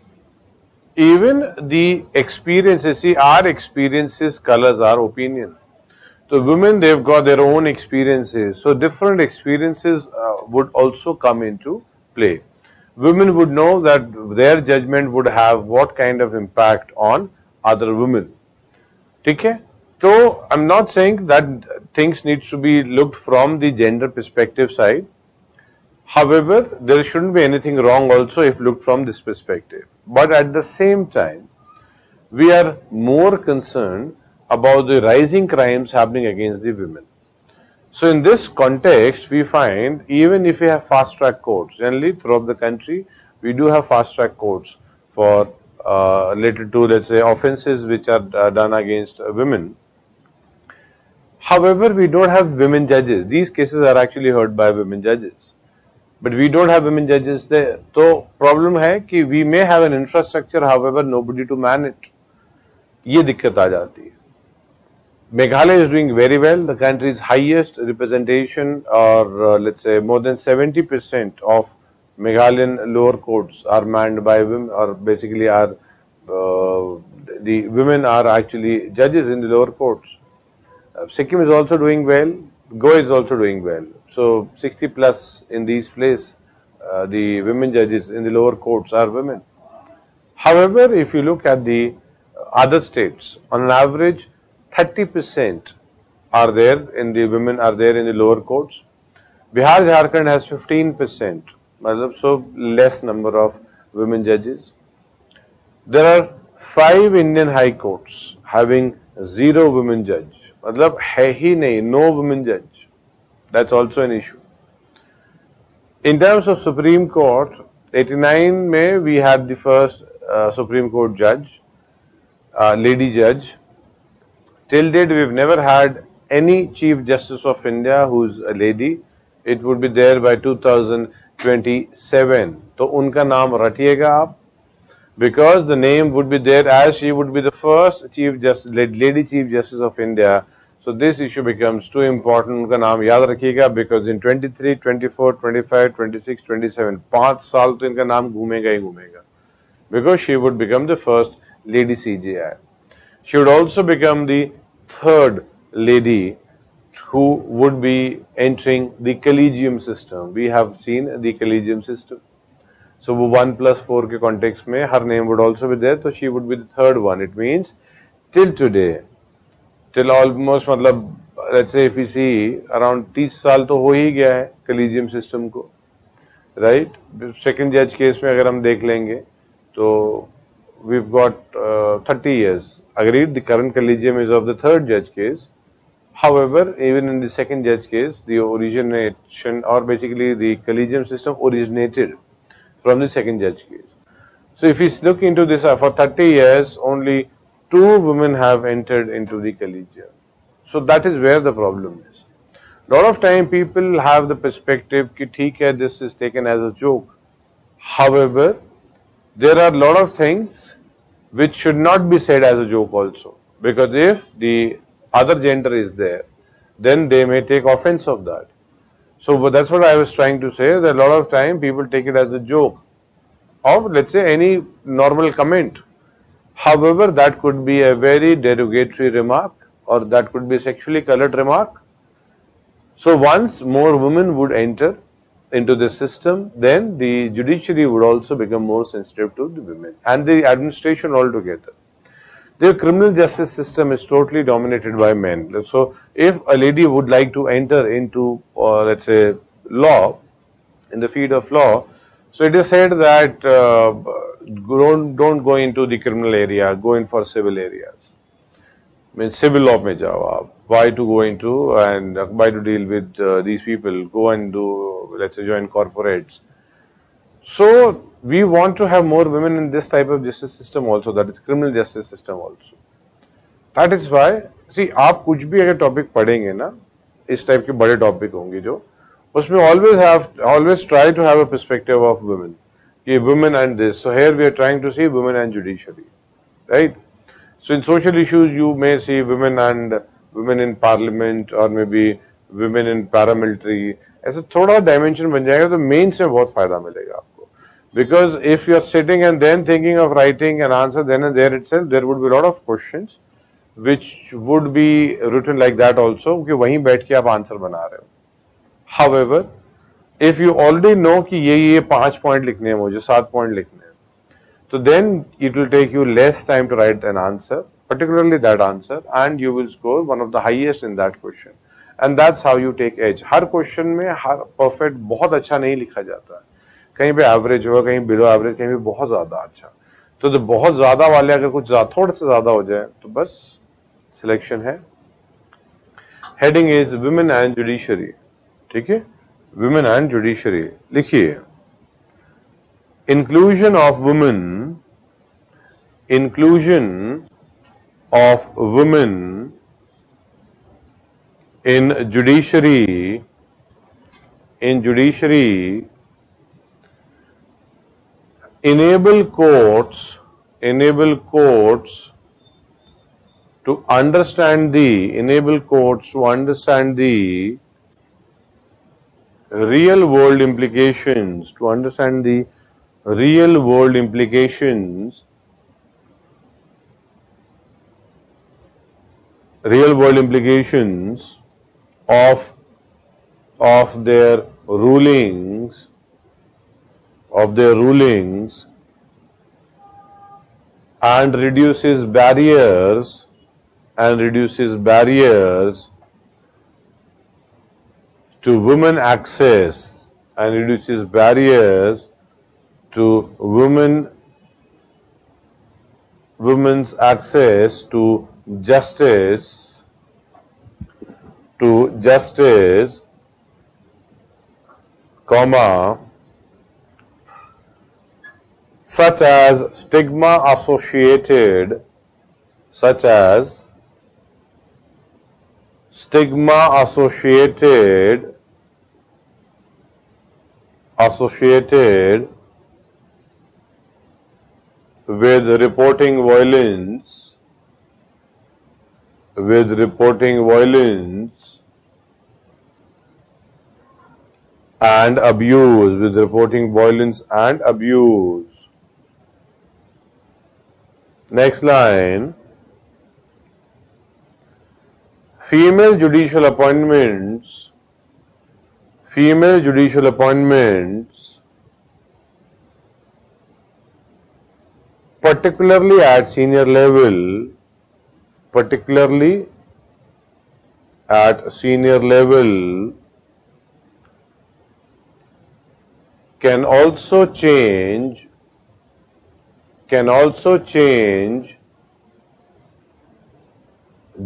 even the experiences, see, our experiences colors our opinion. So women, they've got their own experiences. So different experiences would also come into play. Women would know that their judgment would have what kind of impact on other women. Okay? So I'm not saying that things need to be looked from the gender perspective side. However, there shouldn't be anything wrong also if looked from this perspective. But at the same time, we are more concerned about the rising crimes happening against the women. So in this context, we find even if we have fast track courts, generally throughout the country, we do have fast track courts for related to, let's say, offenses which are done against women. However, we don't have women judges. These cases are actually heard by women judges. But we don't have women judges there. So problem है कि we may have an infrastructure, however, nobody to man it. ये दिक्कत आ जाती है. Meghalaya is doing very well. The country's highest representation, or let's say more than 70% of Meghalayan lower courts are manned by women, or basically are the women are actually judges in the lower courts. Sikkim is also doing well. Goa is also doing well. So 60 plus in these places, the women judges in the lower courts are women. However, if you look at the other states, on an average, 30% are there in the women are there in the lower courts. Bihar, Jharkhand has 15%, so less number of women judges. There are 5 Indian high courts having 0 women judge. मतलब है ही नहीं, no women judge. That's also an issue. In terms of Supreme Court, 89 May we had the first Supreme Court judge, lady judge. Till date, we've never had any Chief Justice of India who's a lady. It would be there by 2027. तो उनका नाम रटिएगा आप, because the name would be there as she would be the first Chief Justice, Lady Chief Justice of India. So this issue becomes too important. उनका नाम याद रखिएगा, because in 23, 24, 25, 26, 27, 5 साल तो इनका नाम घूमेगा ही घूमेगा, because she would become the first Lady CJI. She would also become the third lady who would be entering the collegium system. We have seen the collegium system. So 1+4 के context में her name would also be there. So she would be the third one. It means till today, till almost मतलब let's say if we see around 30 साल तो हो ही गया है collegium system को, right? Second judge case में अगर हम देख लेंगे तो we've got 30 years. Agreed, the current collegium is of the third judge case. However, even in the second judge case, the origination, or basically the collegium system originated from the second judge case. So if we look into this, for 30 years, only 2 women have entered into the collegium. So that is where the problem is. A lot of time people have the perspective that theek hai, this is taken as a joke. However, there are a lot of things which should not be said as a joke also, because if the other gender is there, then they may take offense of that. So that's what I was trying to say, that a lot of time people take it as a joke, or let's say any normal comment. However, that could be a very derogatory remark, or that could be a sexually colored remark. So once more women would enter into the system, then the judiciary would also become more sensitive to the women and the administration altogether. The criminal justice system is totally dominated by men. So if a lady would like to enter into, let's say, law, in the field of law, so it is said that don't go into the criminal area, go in for civil areas. Means civil law में जाओ आप. Why to go into and why to deal with these people? Go and do, let's say, join corporates. So we want to have more women in this type of justice system also, that is criminal justice system also. That is why, see, आप कुछ भी अगर topic पढ़ेंगे ना, इस type के बड़े topic होंगे जो, उसमें always try to have a perspective of women. कि women and this. So here we are trying to see women and judiciary, right? So in social issues, you may see women and women in parliament or maybe women in paramilitary. ऐसे थोड़ा dimension बन जाएगा तो mains में बहुत फायदा मिलेगा आपको. Because if you are sitting and then thinking of writing an answer then and there itself, there would be a lot of questions which would be written like that also कि वहीं बैठ के आप आंसर बना रहे हो. However, if you already know कि ये 5 पॉइंट लिखने हैं मुझे 7 पॉइंट लिखने हैं, so then it will take you less time to write an answer, particularly that answer, and you will score one of the highest in that question. And that's how you take edge. Her question में हर perfect बहुत अच्छा नहीं लिखा जाता है. कहीं पे average होगा, कहीं बिलो एवरेज, कहीं पे बहुत ज्यादा अच्छा. तो बहुत ज्यादा वाले अगर कुछ थोड़ा सा ज्यादा हो जाए तो बस सिलेक्शन है. Heading is women and judiciary. ठीक है, वुमेन एंड जुडिशरी लिखिए. inclusion of women in judiciary enable courts to understand the real world implications of their rulings and reduces barriers to women access to women's access to justice, comma, such as stigma associated with reporting violence and abuse, Next line. Female judicial appointments particularly at senior level can also change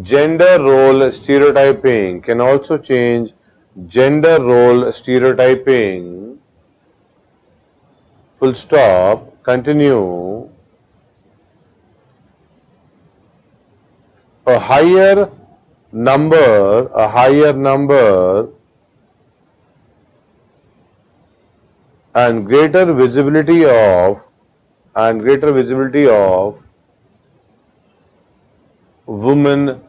gender role stereotyping, full stop, continue. A higher number and greater visibility of women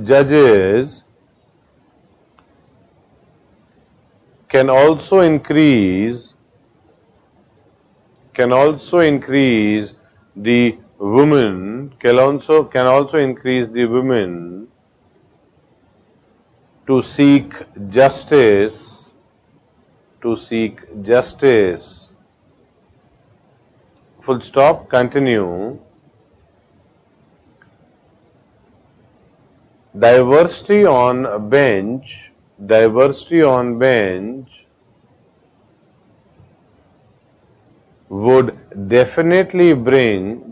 judges can also increase the women to seek justice full stop, continue. Diversity on bench would definitely bring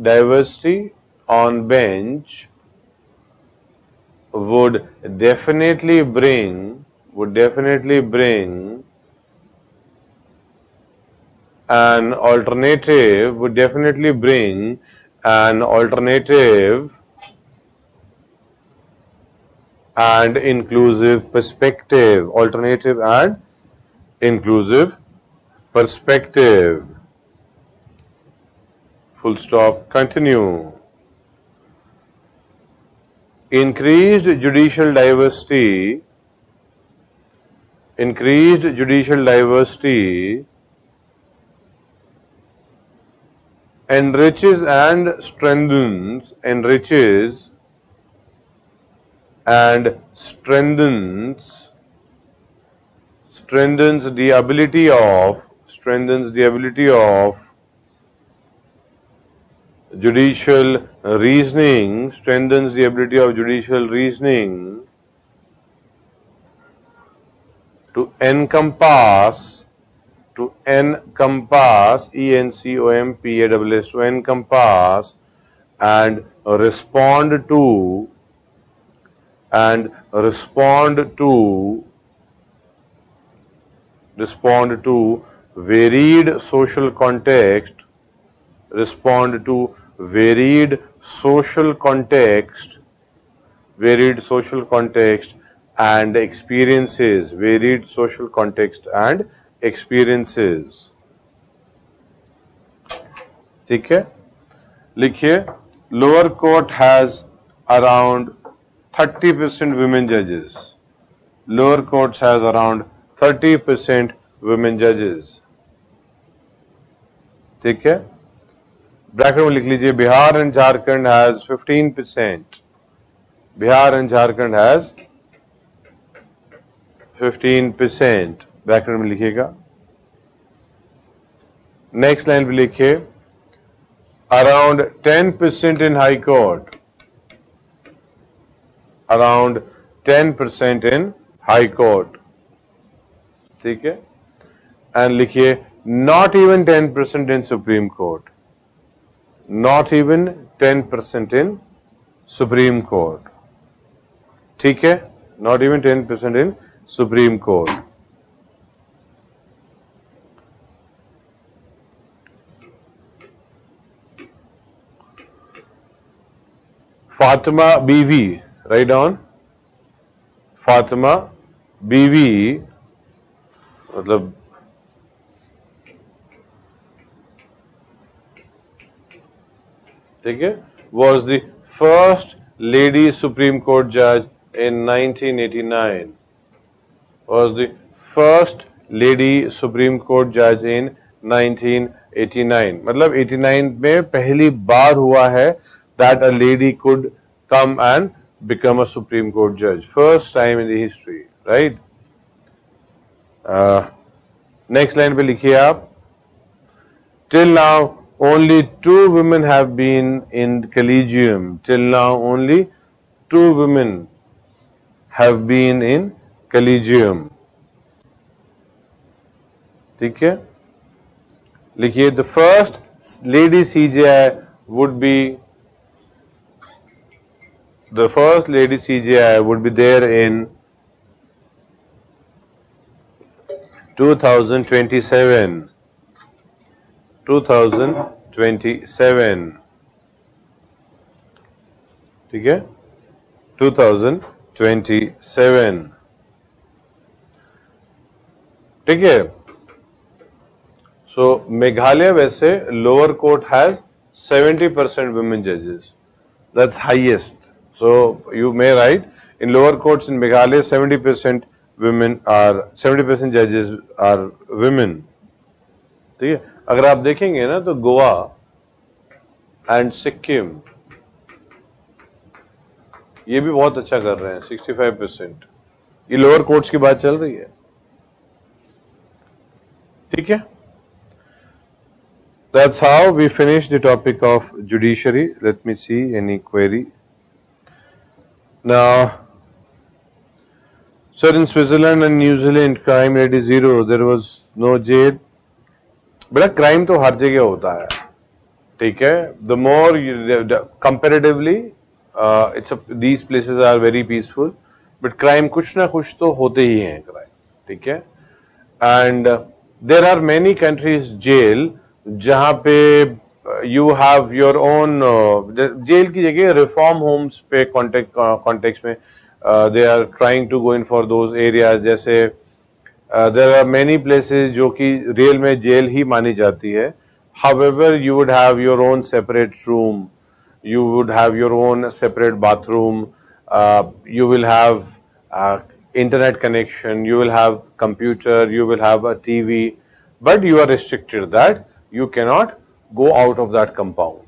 an alternative and inclusive perspective. Alternative and inclusive perspective. Full stop. Continue. Increased judicial diversity. Increased judicial diversity enriches and strengthens the ability of judicial reasoning, strengthens the ability of judicial reasoning to encompass, ENCOMPASS, to encompass and respond to varied social context, and experiences, ठीक है. लिखिए, lower court has around 30% women judges. Lower courts has around 30% women judges. ठीक है. Bracket में लिख लीजिए, Bihar and Jharkhand has 15%. Bihar and Jharkhand has 15%. Bracket में लिखिएगा. नेक्स्ट लाइन पे लिखिए, around 10% in high court. Around 10% in high court. ठीक है. एंड लिखिए, not even 10% in Supreme Court. Not even 10% in Supreme Court. ठीक है. Not even 10% in Supreme Court. Fatima BV, write down. Fatima BV, मतलब ठीक है, was the first lady Supreme Court judge in 1989. Was the first lady Supreme Court judge in 1989. मतलब 89 में पहली बार हुआ है that a lady could come and become a Supreme Court judge. First time in the history, right? Next line पे लिखिए आप. Till now, only 2 women have been in collegium. Till now, only 2 women have been in collegium. ठीक है. लिखिए, the first lady CJI would be there in 2027. 2027. ठीक है. 2027. ठीक है. So Meghalaya वैसे lower court has 70% women judges. That's highest. So you may write, in lower courts in Meghalaya 70% judges are women. ठीक है. अगर आप देखेंगे ना तो गोवा एंड सिक्किम ये भी बहुत अच्छा कर रहे हैं, 65%. ये लोअर कोर्ट्स की बात चल रही है. ठीक है. That's how we finish the topic of judiciary. Let me see any query. Now, sir, in Switzerland and New Zealand, crime rate is 0. There was no jail. बड़ा क्राइम तो हर जगह होता है. ठीक है. The more comparatively, these places are very peaceful, but crime कुछ ना कुछ तो होते ही हैं crime. ठीक है. And there are many countries jail जहां पे you have your own jail की जगह reform homes पे context में they are trying to go in for those areas. जैसे there are many places जो कि रेल में जेल ही मानी जाती है. However, you would have your own separate room, you would have your own separate bathroom, you will have internet connection, you will have computer, you will have a TV, but you are restricted that you cannot go out of that compound.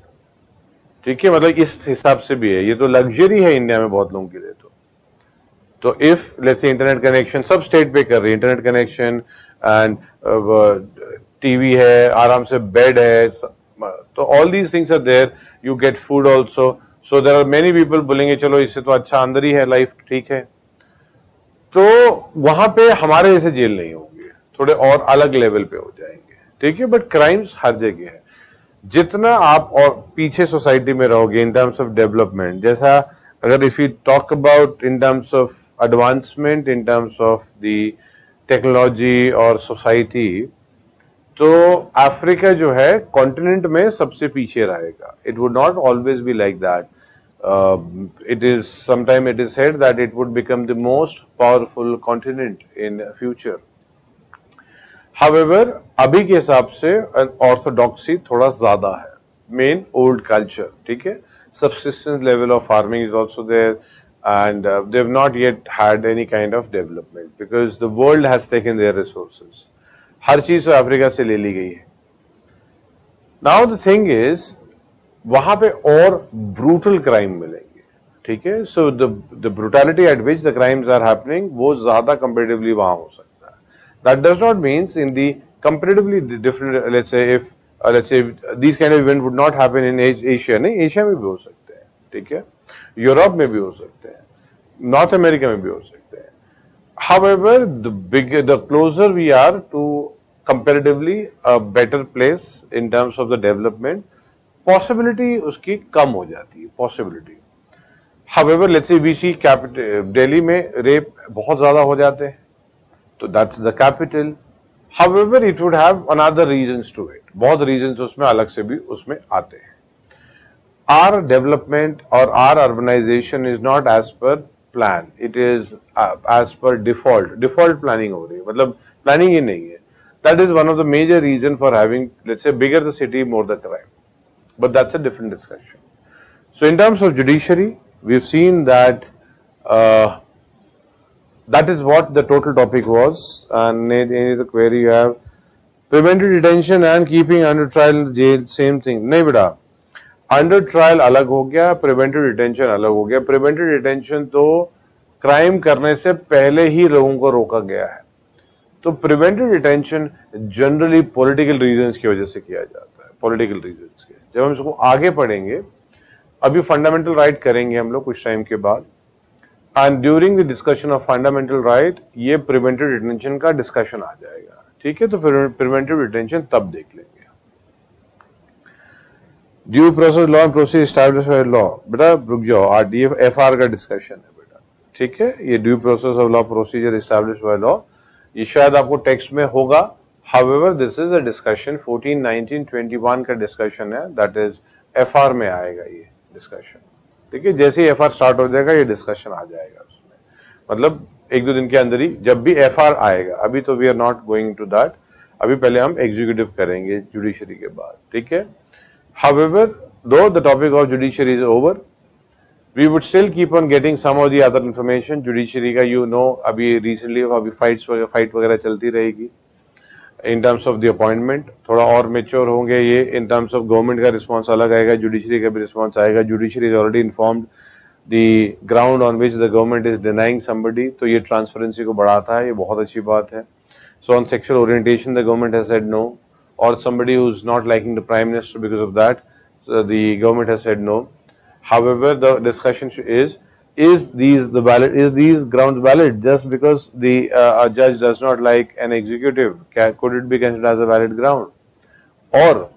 ठीक है, मतलब इस हिसाब से भी है. ये तो लग्जरी है इंडिया में बहुत लोगों के लिए. तो इफ लेट्स से इंटरनेट कनेक्शन सब स्टेट पे कर रही है, इंटरनेट कनेक्शन एंड टीवी है, आराम से बेड है, तो all these things are there, you get food also. So there are many people बोलेंगे चलो इससे तो अच्छा अंदर ही है लाइफ, ठीक है. तो वहां पे हमारे जैसे जेल नहीं होंगे, थोड़े और अलग लेवल पे हो जाएंगे, ठीक है. बट क्राइम्स हर जगह है. जितना आप और पीछे सोसाइटी में रहोगे इन टर्म्स ऑफ डेवलपमेंट, जैसा अगर if you talk about in terms of advancement, in terms of the technology और सोसाइटी, तो अफ्रीका जो है कॉन्टिनेंट में सबसे पीछे रहेगा. It would not always be like that. It is sometime it is said that it would become the most powerful continent in future. However, अभी के हिसाब से ऑर्थोडॉक्सी थोड़ा ज्यादा है, मेन ओल्ड कल्चर, ठीक है. Subsistence level of farming is also there, and they have not yet had any kind of development because the world has taken their resources. हर चीज तो अफ्रीका से ले ली गई है. Now the thing is, वहां पे और ब्रूटल क्राइम मिलेंगे, ठीक है. So the brutality at which the crimes are happening वो ज्यादा कंपेरेटिवली वहां हो सकता है. That does not means in the comparatively different, let's say if let's say this kind of event would not happen in Asia. नहीं, Asia में भी हो सकते हैं, ठीक है. यूरोप में भी हो सकते हैं, नॉर्थ अमेरिका में भी हो सकते हैं. However, the closer we are to comparatively a better place in terms of the development, possibility उसकी कम हो जाती है, possibility. However, let's say we see Delhi में रेप बहुत ज्यादा हो जाते हैं, तो that's the capital. However, it would have another reasons to it. बहुत reasons उसमें अलग से भी उसमें आते हैं. Our development or our urbanization is not as per plan. It is as per default. Default planning हो रही है, मतलब planning ही नहीं है. That is one of the major reason for having, let's say, bigger the city, more the crime. But that's a different discussion. So in terms of judiciary, we've seen that that is what the total topic was. And any other query you have? Preventive detention and keeping under trial in the jail, same thing. नहीं बेटा, under trial अलग हो गया, preventive detention अलग हो गया. Preventive detention तो crime करने से पहले ही लोगों को रोका गया है. तो preventive detention generally political reasons की वजह से किया जाता है, पॉलिटिकल रीजंस के. जब हम इसको आगे पढ़ेंगे, अभी फंडामेंटल राइट करेंगे हम लोग कुछ टाइम के बाद, and during the discussion of fundamental right ये प्रिवेंटिव डिटेंशन का डिस्कशन आ जाएगा, ठीक है. तो फिर प्रिवेंटिव डिटेंशन तब देख लेंगे. Due process law and procedure establish by law, बेटा रुक जाओ, आरडीएफ एफआर का डिस्कशन है बेटा, ठीक है. ये due process of law procedure establish by law, ये शायद आपको टेक्स्ट में होगा. However, this is a discussion 14, 19, 21 का डिस्कशन है, दैट इज एफआर में आएगा ये डिस्कशन, ठीक है. जैसे ही एफआर स्टार्ट हो जाएगा ये डिस्कशन आ जाएगा उसमें, मतलब एक दो दिन के अंदर ही जब भी एफआर आएगा. अभी तो we are not going to that, अभी पहले हम एग्जीक्यूटिव करेंगे जुडिशरी के बाद, ठीक है. However, though the topic of judiciary is over, we would still keep on getting some of the other information. Judiciary का you know अभी recently अभी फाइट वगैरह चलती रहेगी. In terms of the appointment थोड़ा और मेच्योर होंगे ये. In terms of गवर्नमेंट का रिस्पॉन्स अलग आएगा, जुडिशरी का भी रिस्पॉन्स आएगा. Judiciary is already informed the ground on which the government is denying somebody, तो ये ट्रांसपेरेंसी को बढ़ाता है, ये बहुत अच्छी बात है. So on sexual orientation the government has said no, or somebody who's not liking the prime minister because of that, so the government has said no. However, the discussion is these grounds valid? Just because the a judge does not like an executive, could it be considered as a valid ground? Or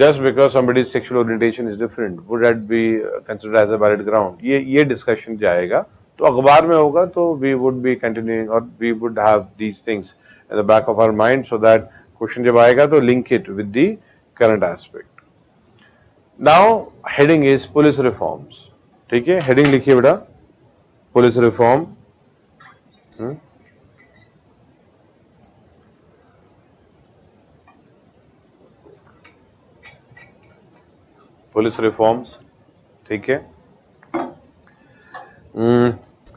just because somebody's sexual orientation is different, would that be considered as a valid ground? ये discussion जाएगा, तो अखबार में होगा, तो we would be continuing, or we would have these things in the back of our mind, so that question जब आएगा तो link it with the current aspect. Now heading is police reforms, ठीक है. हेडिंग लिखिए बेटा, police reform, police reforms, ठीक है।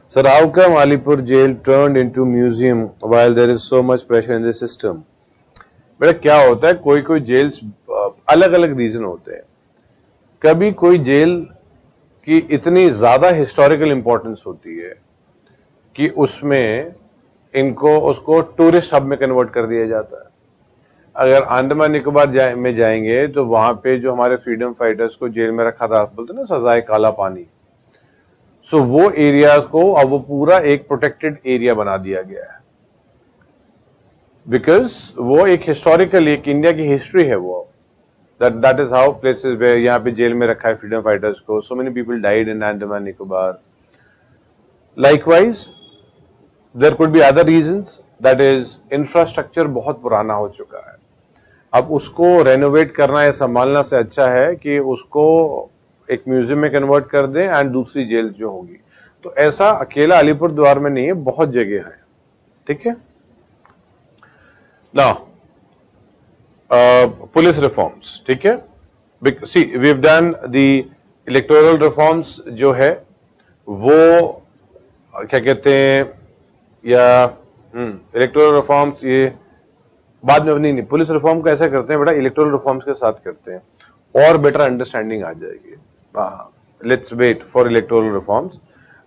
Sir, how come Alipur jail turned into museum while there is so much pressure in the system? बेटा क्या होता है, कोई कोई जेल्स अलग अलग रीजन होते हैं। कभी कोई जेल की इतनी ज्यादा हिस्टोरिकल इंपॉर्टेंस होती है कि उसमें इनको उसको टूरिस्ट हब में कन्वर्ट कर दिया जाता है। अगर अंडमान निकोबार में जाएंगे तो वहां पे जो हमारे फ्रीडम फाइटर्स को जेल में रखा था, बोलते ना सजाए काला पानी, सो वो एरियाज को अब वो पूरा एक प्रोटेक्टेड एरिया बना दिया गया है, बिकॉज वो एक हिस्टोरिकल, एक इंडिया की हिस्ट्री है वो। That is how places where, यहाँ पे जेल में रखा है फ्रीडम फाइटर्स को, so many people died in Andaman Nicobar. Likewise there could be other reasons, that is infrastructure बहुत पुराना हो चुका है, अब उसको रेनोवेट करना या संभालना से अच्छा है कि उसको एक म्यूजियम में कन्वर्ट कर दें एंड दूसरी जेल जो होगी। तो ऐसा अकेला अलीपुर द्वार में नहीं है, बहुत जगह है, ठीक है ना। पुलिस रिफॉर्म्स, ठीक है। See we have done the electoral reforms जो है वो क्या कहते हैं, या इलेक्टोरल रिफॉर्म्स ये बाद में नहीं, पुलिस रिफॉर्म को ऐसा करते हैं बेटा, इलेक्टोरल रिफॉर्म्स के साथ करते हैं और बेटर अंडरस्टैंडिंग आ जाएगी। Let's wait for electoral reforms,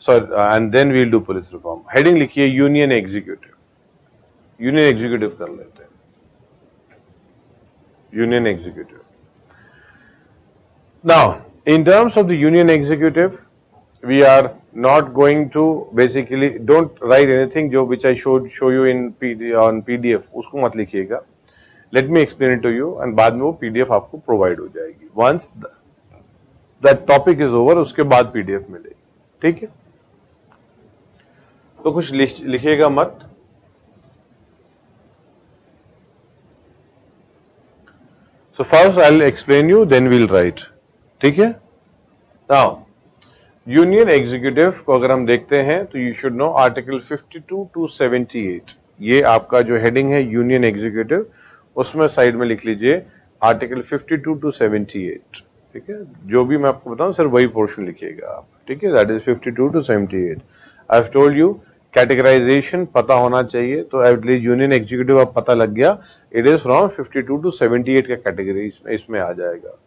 so and then we'll do police reform. Heading लिखिए यूनियन एग्जीक्यूटिव, यूनियन एग्जीक्यूटिव कर लेते हैं, union executive. Now in terms of the union executive we are not going to basically, don't write anything जो which I show you in on PDF, उसको मत लिखिएगा। Let me explain it to you and बाद में वो PDF आपको provide हो जाएगी। Once that topic is over, उसके बाद PDF मिलेगी, ठीक है। तो कुछ लिखिएगा मत। So first I'll explain you, then we'll write, ठीक है। Now यूनियन एग्जीक्यूटिव को अगर हम देखते हैं तो you should know article 52 to 78, ये आपका जो हेडिंग है यूनियन एग्जीक्यूटिव, उसमें साइड में लिख लीजिए आर्टिकल 52 to 78, ठीक है। जो भी मैं आपको बताऊं सिर्फ वही पोर्शन लिखिएगा आप, ठीक है। That is 52 to 78। I have told you categorization पता होना चाहिए, तो एटलीस्ट यूनियन एग्जीक्यूटिव अब पता लग गया, इट इज फ्रॉम 52 to 78 का कैटेगरी इसमें आ जाएगा,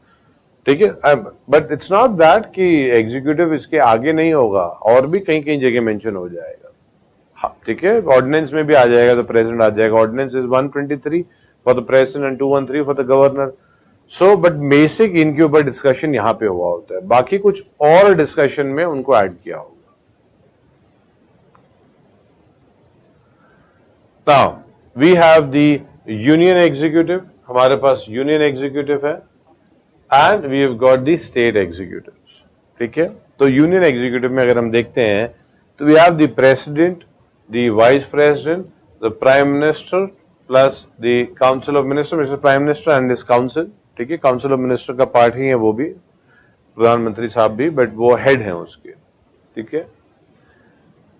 ठीक है। बट इट्स नॉट दैट कि एग्जीक्यूटिव इसके आगे नहीं होगा, और भी कहीं कहीं जगह मेंशन हो जाएगा, हाँ ठीक है। ऑर्डिनेंस में भी आ जाएगा, तो प्रेसिडेंट आ जाएगा। Ordinance is 123 for the president and 213 for the governor. So but basic इनके ऊपर डिस्कशन यहाँ पे हुआ होता है, बाकी कुछ और डिस्कशन में उनको ऐड किया होगा। Now we have the union executive, हमारे पास यूनियन एग्जीक्यूटिव है, and we have got the state executive, ठीक है। तो यूनियन एग्जीक्यूटिव में अगर हम देखते हैं तो we have the president, the vice president, the prime minister plus the council of minister, mister prime minister and this council, ठीक है। काउंसिल ऑफ मिनिस्टर का पार्ट ही है वो भी, प्रधानमंत्री साहब भी, बट वो हेड है उसके, ठीक है।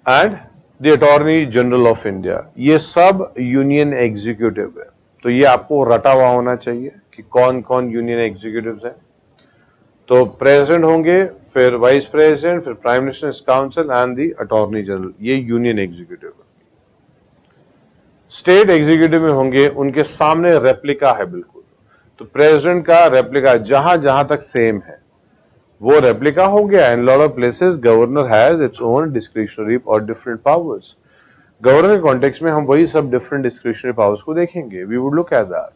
And the attorney general of India, ये सब यूनियन एग्जीक्यूटिव है। तो ये आपको रटा हुआ होना चाहिए कि कौन कौन यूनियन एग्जीक्यूटिव्स हैं। तो प्रेसिडेंट होंगे, फिर वाइस प्रेसिडेंट, फिर prime minister, council and the attorney general, ये यूनियन एग्जीक्यूटिव। स्टेट एग्जीक्यूटिव में होंगे, उनके सामने रेप्लिका है बिल्कुल, तो प्रेसिडेंट का रेप्लिका जहां जहां तक सेम है वो रेप्लिका हो गया। In lot of places governor has its own discretionary और डिफरेंट पावर्स। गवर्नर के कॉन्टेक्स्ट में हम वही सब डिफरेंट डिस्क्रिशनरी पावर्स को देखेंगे, we would look at that.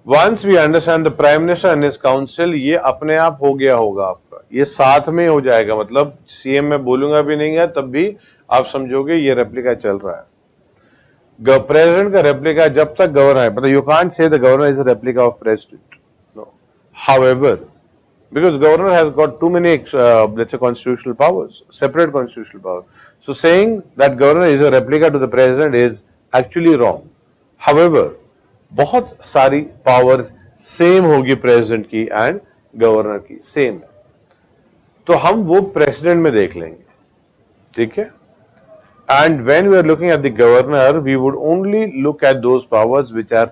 Once we understand the Prime Minister and his Council, ये अपने आप हो गया होगा आपका, ये साथ में हो जाएगा, मतलब सीएम में बोलूंगा भी नहीं है तब भी आप समझोगे ये रेप्लिका चल रहा है। प्रेसिडेंट का रेप्लिका जब तक गवर्नर है, मतलब you can't say the governor is a replica of president, no. However, because governor has got too many let's say constitutional powers, separate constitutional powers, so saying that governor is a replica to the president is actually wrong. However, बहुत सारी power same होगी president की and governor की, same है। तो हम वो president में देख लेंगे, ठीक है। And when we are looking at the governor we would only look at those powers which are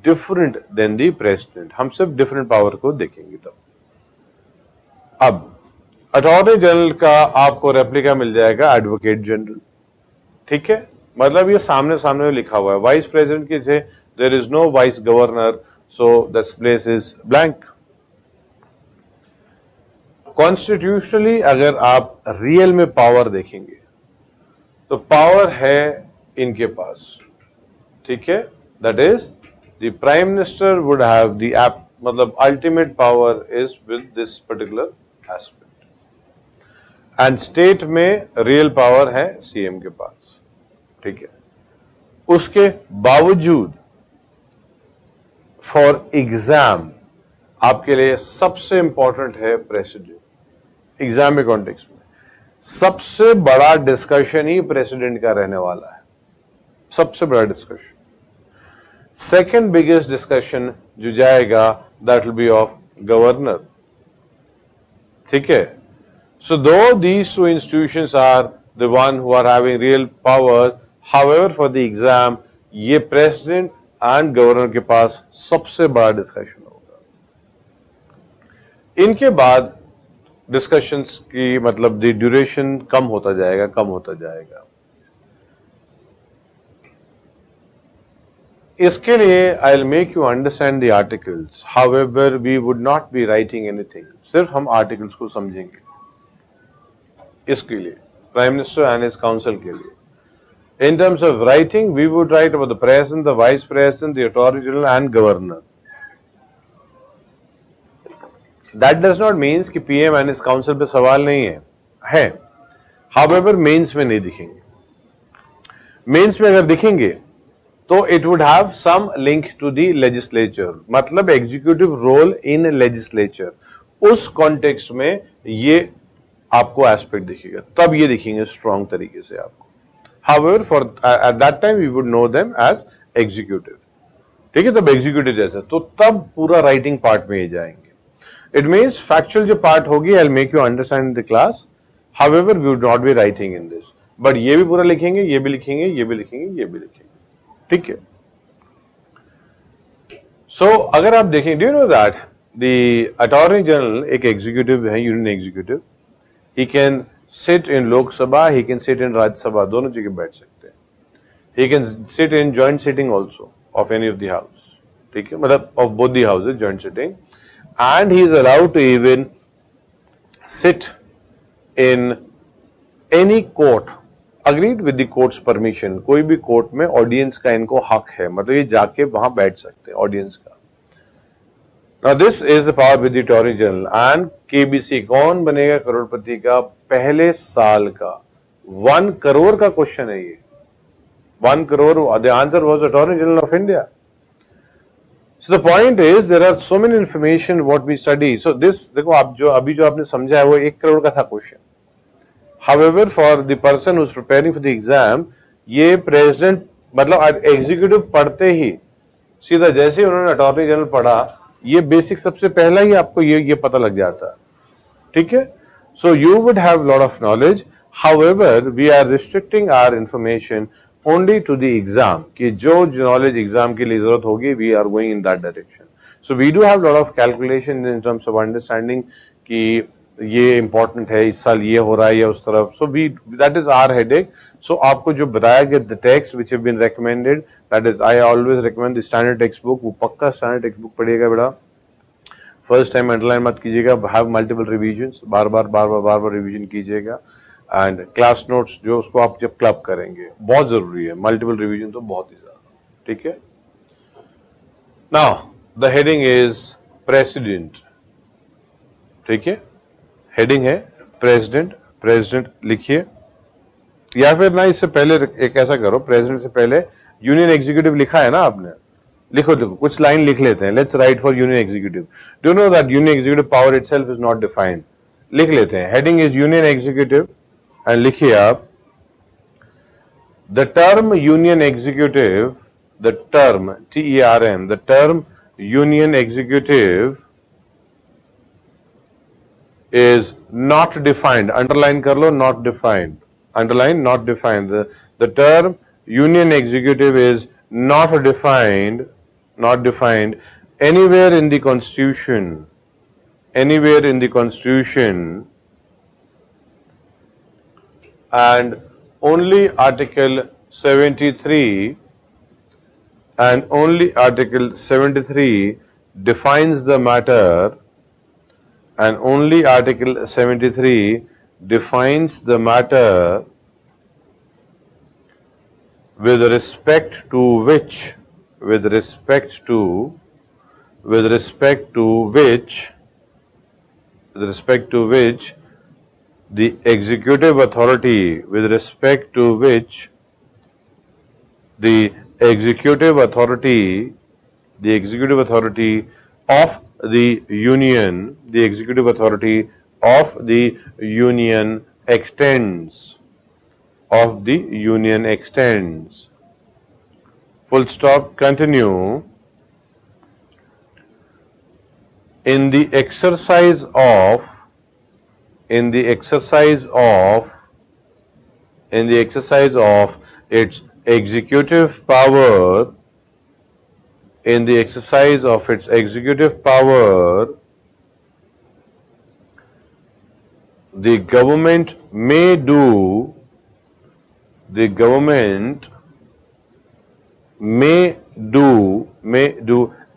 different than the president, हम सिर्फ डिफरेंट पावर को देखेंगे तब। अब अटॉर्नी जनरल का आपको रेप्लिका मिल जाएगा एडवोकेट जनरल, ठीक है। मतलब ये सामने सामने लिखा हुआ है। वाइस प्रेसिडेंट की थे, there is no vice governor, so this place is blank. Constitutionally अगर आप रियल में पावर देखेंगे तो पावर है इनके पास, ठीक है। That is the prime minister would have the मतलब ultimate power is with this particular aspect. And state में रियल पावर है सीएम के पास, ठीक है। उसके बावजूद फॉर एग्जाम आपके लिए सबसे इंपॉर्टेंट है प्रेसिडेंट। एग्जाम के कॉन्टेक्स्ट में सबसे बड़ा डिस्कशन ही प्रेसिडेंट का रहने वाला है, सबसे बड़ा डिस्कशन। सेकेंड बिगेस्ट डिस्कशन जो जाएगा that will be of governor, ठीक है। So though these two institutions are the one who are having real power, however for the exam ये प्रेसिडेंट एंड गवर्नर के पास सबसे बड़ा डिस्कशन होगा। इनके बाद डिस्कशंस की मतलब द ड्यूरेशन कम होता जाएगा, कम होता जाएगा। इसके लिए I will make you understand the articles, however we would not be writing anything, सिर्फ हम आर्टिकल्स को समझेंगे। इसके लिए prime minister and his council के लिए in terms of writing we would write about the president, the vice president, the attorney general and governor. That does not means कि PM and his council पे सवाल नहीं है। However mains में नहीं दिखेंगे। मेंस में अगर दिखेंगे तो it would have some link to the legislature, मतलब एग्जीक्यूटिव रोल इन लेजिस्लेचर। उस कॉन्टेक्स्ट में ये आपको एस्पेक्ट दिखेगा, तब ये दिखेंगे स्ट्रॉन्ग तरीके से आपको। However for at that time we would know them as executive, ठीक है। तब एग्जीक्यूटिव जैसा, तो तब पूरा राइटिंग पार्ट में ही जाएंगे। इट मीन्स फैक्चुअल जो पार्ट होगी I will make you understand the class, however we would not be writing in this, but ये भी पूरा लिखेंगे, ये भी लिखेंगे, ये भी लिखेंगे, ये भी लिखेंगे, ठीक है। सो अगर आप देखें, do you know that the attorney general एक एग्जीक्यूटिव है, union executive. He can sit in Lok Sabha, he can sit in Rajya Sabha, दोनों जगह बैठ सकते हैं। He can sit in joint sitting also of any of the house, ठीक है, मतलब of both the houses joint sitting, and he is allowed to even sit in any court, agreed with the court's permission। कोई भी court में audience का इनको हक है, मतलब ये जाके वहां बैठ सकते हैं ऑडियंस का। Now this is the power with the Attorney General and KBC कौन बनेगा करोड़पति का पहले साल का? 1 करोड़ का क्वेश्चन है ये, 1 crore, the answer was Attorney General of India. So the point is there are so many information what we study. So this देखो आप जो अभी जो आपने समझा है वो 1 करोड़ का था question. However for the person who is preparing for the exam ये प्रेसिडेंट मतलब एग्जीक्यूटिव पढ़ते ही सीधा जैसे उन्होंने अटॉर्नी जनरल पढ़ा ये बेसिक सबसे पहला ही आपको ये पता लग जाता है, ठीक है। So you would have lot of knowledge, however we are restricting our information only to the exam, कि जो नॉलेज एग्जाम के लिए जरूरत होगी we are going in that direction. So we do have lot of calculation in terms of understanding कि ये important है, इस साल ये हो रहा है या उस तरफ। So we that is our headache. So आपको जो बताया गया the text which have been recommended, that is I always recommend the standard textbook. वो पक्का स्टैंडर्ड टेक्स्ट बुक पढ़िएगा बेटा, फर्स्ट टाइम अंडरलाइन मत कीजिएगा, हैव मल्टीपल रिवीजन्स, बार बार रिवीजन कीजिएगा। एंड क्लास नोट्स जो उसको आप जब क्लब करेंगे बहुत जरूरी है, मल्टीपल रिवीजन तो बहुत ही ज्यादा, ठीक है। Now the heading is president, ठीक है। हेडिंग है प्रेसिडेंट, प्रेसिडेंट लिखिए, या फिर ना इससे पहले एक ऐसा करो, प्रेसिडेंट से पहले यूनियन एग्जीक्यूटिव लिखा है ना आपने, लिखो कुछ लाइन लिख लेते हैं। Let's write for union executive. Do know that union executive power itself is not defined. लिख लेते हैं, heading is union executive and लिखिए आप the term union executive, the term TERM, the term union executive is not defined. Underline कर लो, not defined. Underline, not defined. The term union executive is not defined anywhere in the Constitution. Anywhere in the Constitution, and only Article 73 and only Article 73 defines the matter, and only Article 73 defines the matter with respect to which the executive authority of the union extends. Full stop. Continue. In the exercise of its executive power, the government may do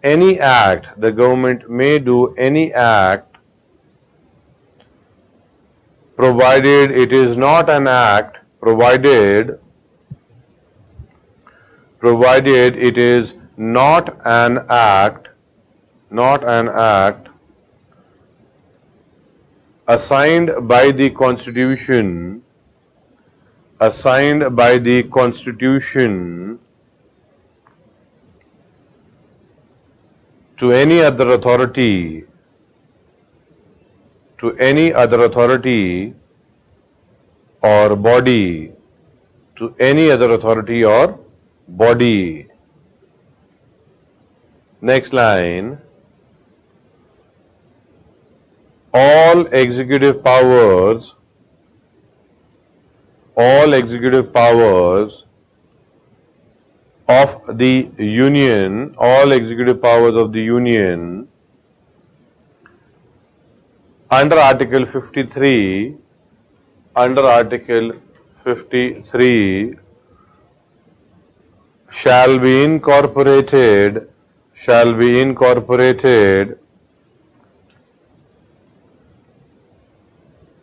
any act. The government may do any act provided it is not an act assigned by the Constitution to any other authority or body, Next line. All executive powers of the union, under Article 53 shall be incorporated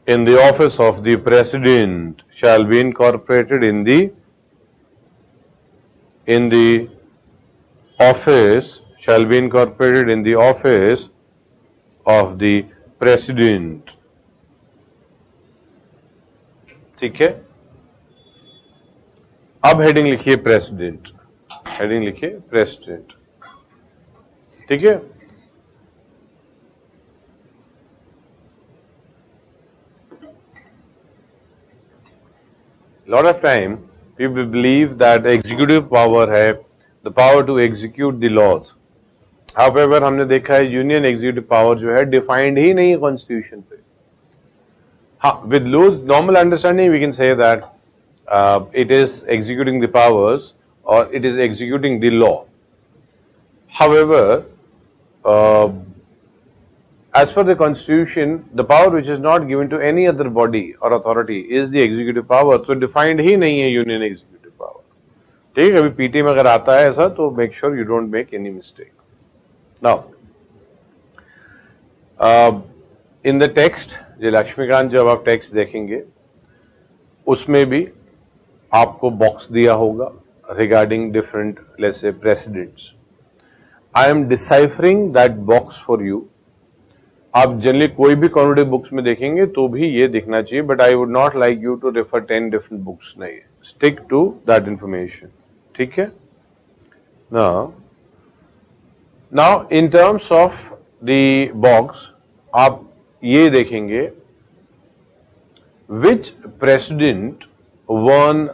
in the office of the President, of the President. ठीक है? अब heading लिखिए president, ठीक है? Lot of time people believe that executive power है the power to execute the laws. However, हमने देखा है यूनियन एग्जीक्यूटिव पावर जो है डिफाइंड ही नहीं है कॉन्स्टिट्यूशन पे. हाँ, with loose normal understanding we can say that it is executing the powers or it is executing the law. However, as per the Constitution, the power which is not given to any other body or authority is the executive power. So defined ही नहीं है union executive power. ठीक है, अभी PT में अगर आता है ऐसा तो make sure you don't make any mistake. Now, in the text, जो लक्ष्मीकांत जब आप टेक्स्ट देखेंगे उसमें भी आपको बॉक्स दिया होगा regarding different, let's say, precedents. I am deciphering that box for you. आप जनरली कोई भी कॉग्निटिव बुक्स में देखेंगे तो भी ये दिखना चाहिए, but I would not like you to refer 10 different books. नहीं, स्टिक टू दैट इंफॉर्मेशन. ठीक है? Now in terms of the box आप ये देखेंगे which president won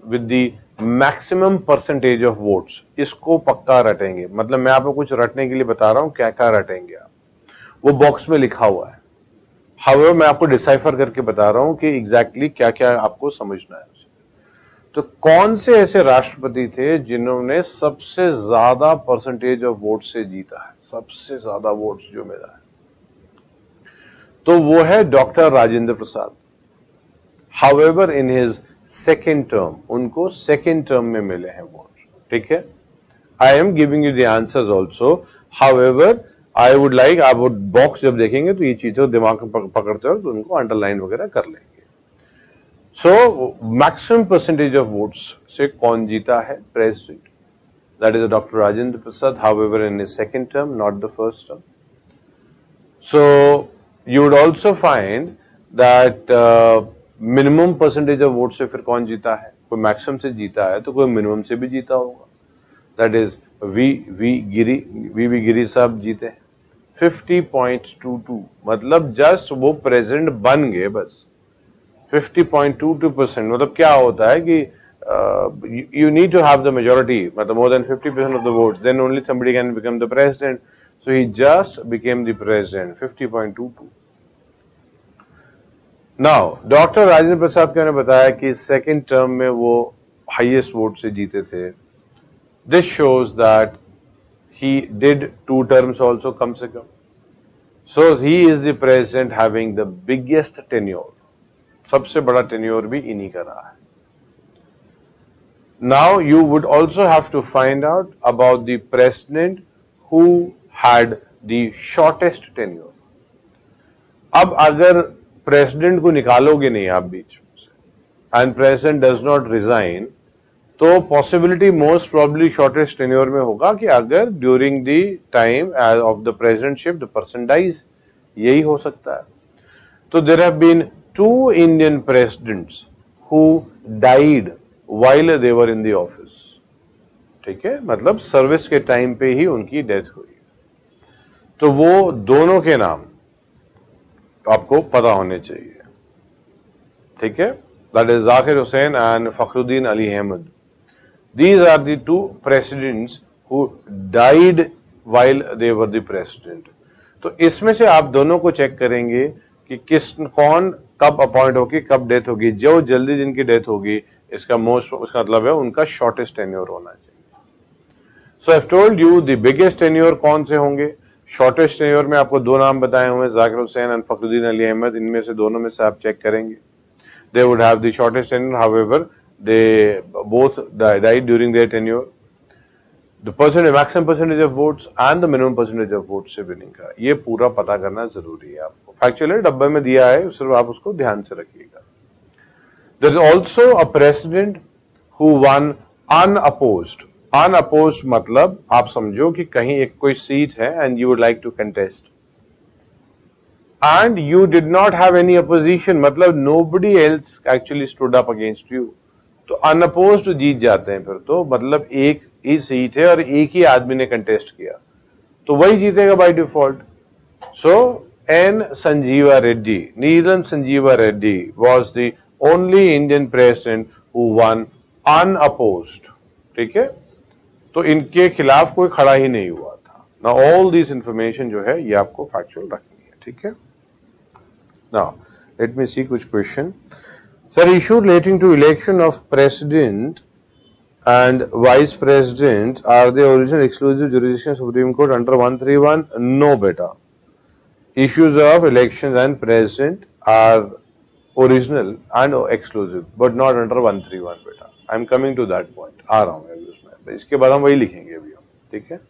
with the maximum percentage of votes. इसको पक्का रटेंगे, मतलब मैं आपको कुछ रटने के लिए बता रहा हूं, क्या क्या रटेंगे आप, वो बॉक्स में लिखा हुआ है. हाउएवर मैं आपको डिसाइफर करके बता रहा हूं कि एग्जैक्टली क्या क्या आपको समझना है। तो कौन से ऐसे राष्ट्रपति थे जिन्होंने सबसे ज्यादा परसेंटेज ऑफ वोट से जीता है, सबसे ज्यादा वोट्स जो मिला है, तो वो है doctor Rajendra Prasad. However in his second term, उनको सेकेंड टर्म में मिले हैं वोट, ठीक है। I am giving you the answers also. However I would like, आप वो बॉक्स जब देखेंगे तो ये चीजों दिमाग में पकड़ते हो तो उनको अंडरलाइन वगैरह कर लेंगे। So maximum percentage of votes से कौन जीता है president? That is doctor Rajendra Prasad, however in his second term, not the first term. So you would also find that minimum percentage of vote से फिर कौन जीता है? कोई मैक्सिमम से जीता है तो कोई मिनिमम से भी जीता होगा। दैट इज वी गिरी साहब जीते 50.22, मतलब जस्ट वो प्रेसिडेंट बन गए बस। 50.22%, मतलब क्या होता है कि you need to have the majority, मतलब more than 50% of the votes, then only somebody can become the president. So he just became the president, 50.22. Now, doctor Rajendra Prasad ने बताया कि सेकेंड टर्म में वो हाईएस्ट वोट से जीते थे। This shows that he did 2 terms also कम से कम। So he is the president having the biggest tenure, सबसे बड़ा टेन्योर भी इन्हीं का रहा है। Now you would also have to find out about the president who had the shortest tenure. अब अगर प्रेसिडेंट को निकालोगे नहीं आप बीच में से and president does not resign, तो possibility most probably shortest tenure में होगा कि अगर during the time of the presidentship the person dies, यही हो सकता है। तो there have been 2 Indian presidents who died while they were in the office, ठीक है, मतलब सर्विस के टाइम पे ही उनकी डेथ हुई। तो वो दोनों के नाम आपको पता होने चाहिए, ठीक है। That is Zakir Hussain and Fakhruddin Ali Ahmed. These are the 2 presidents who died while they were the president. तो इसमें से आप दोनों को चेक करेंगे कि कौन कब अपॉइंट होगी, कब डेथ होगी। जो जल्दी जिनकी डेथ होगी इसका मतलब है उनका शॉर्टेस्ट टेन्योर होना चाहिए। So I have told you the biggest tenure कौन से होंगे। शॉर्टेस्ट टेन्योर में आपको 2 नाम बताए हुए, जाकिर हुसैन एंड फखरुद्दीन अली अहमद। इनमें से दोनों में से आप चेक करेंगे, they would have the shortest tenure, however they both died during their tenure. The percentage, maximum percentage of votes and the minimum percentage of votes से विनिंग का, ये पूरा पता करना जरूरी है आपको। फैक्चुअली डब्बे में दिया है, सिर्फ आप उसको ध्यान से रखिएगा। There is also a president who won unopposed. Unopposed मतलब आप समझो कि कहीं एक कोई सीट है and you would like to contest and you did not have any opposition, मतलब nobody else actually stood up against you, तो अनअपोज्ड जीत जाते हैं फिर। तो मतलब एक ही सीट है और एक ही आदमी ने कंटेस्ट किया तो वही जीतेगा by default. So N Sanjiva Reddy, Neelam Sanjiva Reddy was the only Indian president who won unopposed, ठीक है। तो इनके खिलाफ कोई खड़ा ही नहीं हुआ था ना। ऑल दिस इंफॉर्मेशन जो है ये आपको फैक्चुअल रखनी है, ठीक है। नाउ लेट मी सी कुछ question. Sir, issue relating to election of president and vice president are they original exclusive jurisdiction supreme court under 131? No बेटा, issues of elections and president are original and exclusive but not under 131 बेटा। I am coming to that point, आ रहा हूँ उसमें, इसके बाद हम वही लिखेंगे अभी हम, ठीक है।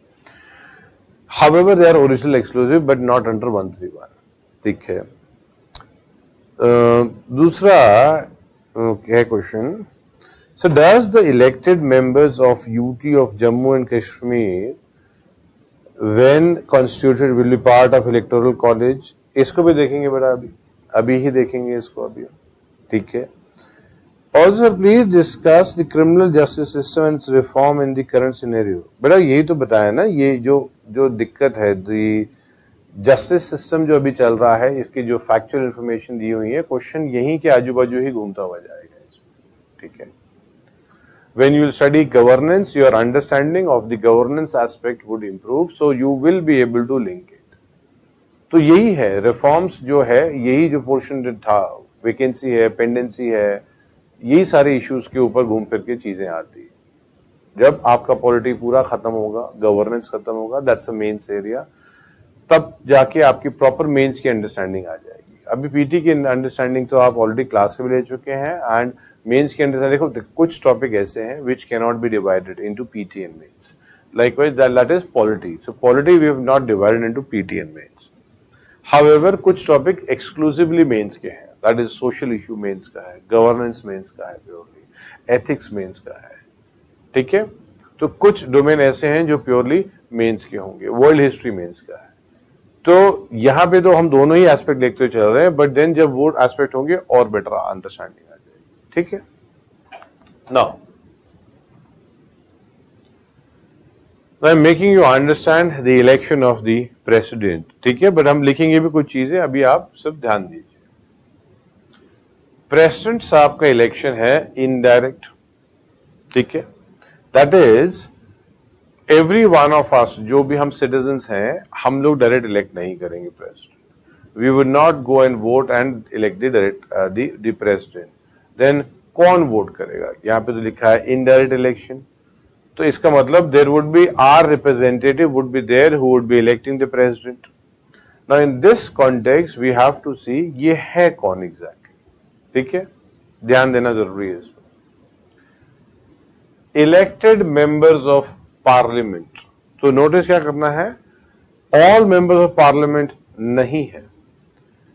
However, they are original exclusive but not under 131, ठीक है। दूसरा है question, so does the elected members of UT of Jammu and Kashmir when constituted will be part of electoral college? इसको भी देखेंगे बेटा, अभी ही देखेंगे इसको अभी, ठीक है। Also please discuss the criminal justice system and its reform in the current scenario। बेटा यही तो बताया ना, ये जो दिक्कत है दी जस्टिस सिस्टम जो अभी चल रहा है, इसकी जो फैक्चुअल इंफॉर्मेशन दी हुई है, क्वेश्चन यही के आजू बाजू ही घूमता हुआ जाएगा इसमें, ठीक है। When you will study governance, your understanding of the governance aspect would improve, so you will be able to link it. तो यही है रिफॉर्म्स जो है, यही जो पोर्शन था, वैकेंसी है, पेंडेंसी है, यही सारे इश्यूज के ऊपर घूम फिर के चीजें आती है। जब आपका पॉलिटी पूरा खत्म होगा, गवर्नेंस खत्म होगा, दैट्स अ मेंस एरिया, तब जाके आपकी प्रॉपर मेंस की अंडरस्टैंडिंग आ जाएगी। अभी पीटी की अंडरस्टैंडिंग तो आप ऑलरेडी क्लास से भी ले चुके हैं, एंड मेंस की अंडरस्टैंडिंग, देखो कुछ टॉपिक ऐसे हैं which can not be divided into PT and mains, likewise that is polity. So polity we have not divided into PT and mains. However कुछ टॉपिक एक्सक्लूसिवली मेंस के हैं, that is social issue mains का है, governance mains का है, purely ethics mains का है, ठीक है। तो कुछ डोमेन ऐसे हैं जो प्योरली मेंस के होंगे, वर्ल्ड हिस्ट्री मेंस का है। तो यहां पे तो हम दोनों ही एस्पेक्ट देखते चल रहे हैं, बट देन जब वो एस्पेक्ट होंगे और बेटर अंडरस्टैंडिंग आ जाएगी, ठीक है। Now I am making you understand the election of the president, ठीक है, बट हम लिखेंगे भी कुछ चीजें, अभी आप सब ध्यान दीजिए। प्रेसिडेंट साहब का इलेक्शन है इनडायरेक्ट, ठीक है, that is every one of us, जो भी हम सिटीजन्स हैं, हम लोग डायरेक्ट इलेक्ट नहीं करेंगे president. We would not go and vote and elect the president. Then कौन वोट करेगा? यहां पे तो लिखा है इनडायरेक्ट इलेक्शन, तो इसका मतलब there would be our representative would be there who would be electing the president. Now in this context we have to see ये है कौन एग्जैक्टली, ठीक है, ध्यान देना जरूरी है इसमें। इलेक्टेड मेंबर्स ऑफ पार्लियामेंट, तो नोटिस क्या करना है, ऑल मेंबर्स ऑफ पार्लियामेंट नहीं है,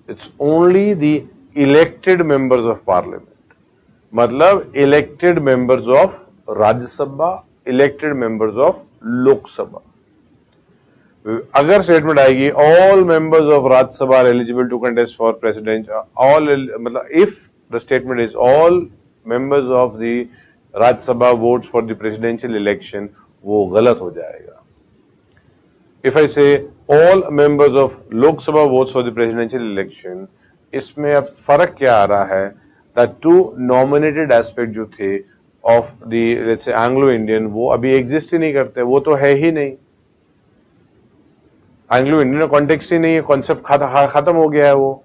it's only the elected members of parliament. मतलब elected members of Rajya Sabha, elected members of Lok Sabha. अगर स्टेटमेंट आएगी all members of Rajya Sabha are eligible to contest for president, all, मतलब if the statement is all members of the Rajya Sabha votes for the presidential election, वो गलत हो जाएगा। If आई से all members of Lok Sabha votes for the presidential election, इसमें अब फर्क क्या आ रहा है, दैट टू नॉमिनेटेड एस्पेक्ट जो थे of the let's say Anglo Indian, वो अभी एग्जिस्ट ही नहीं करते, वो तो है ही नहीं, एंग्लो इंडियन कॉन्टेक्स्ट ही नहीं है, कॉन्सेप्ट खत्म हो गया है वो।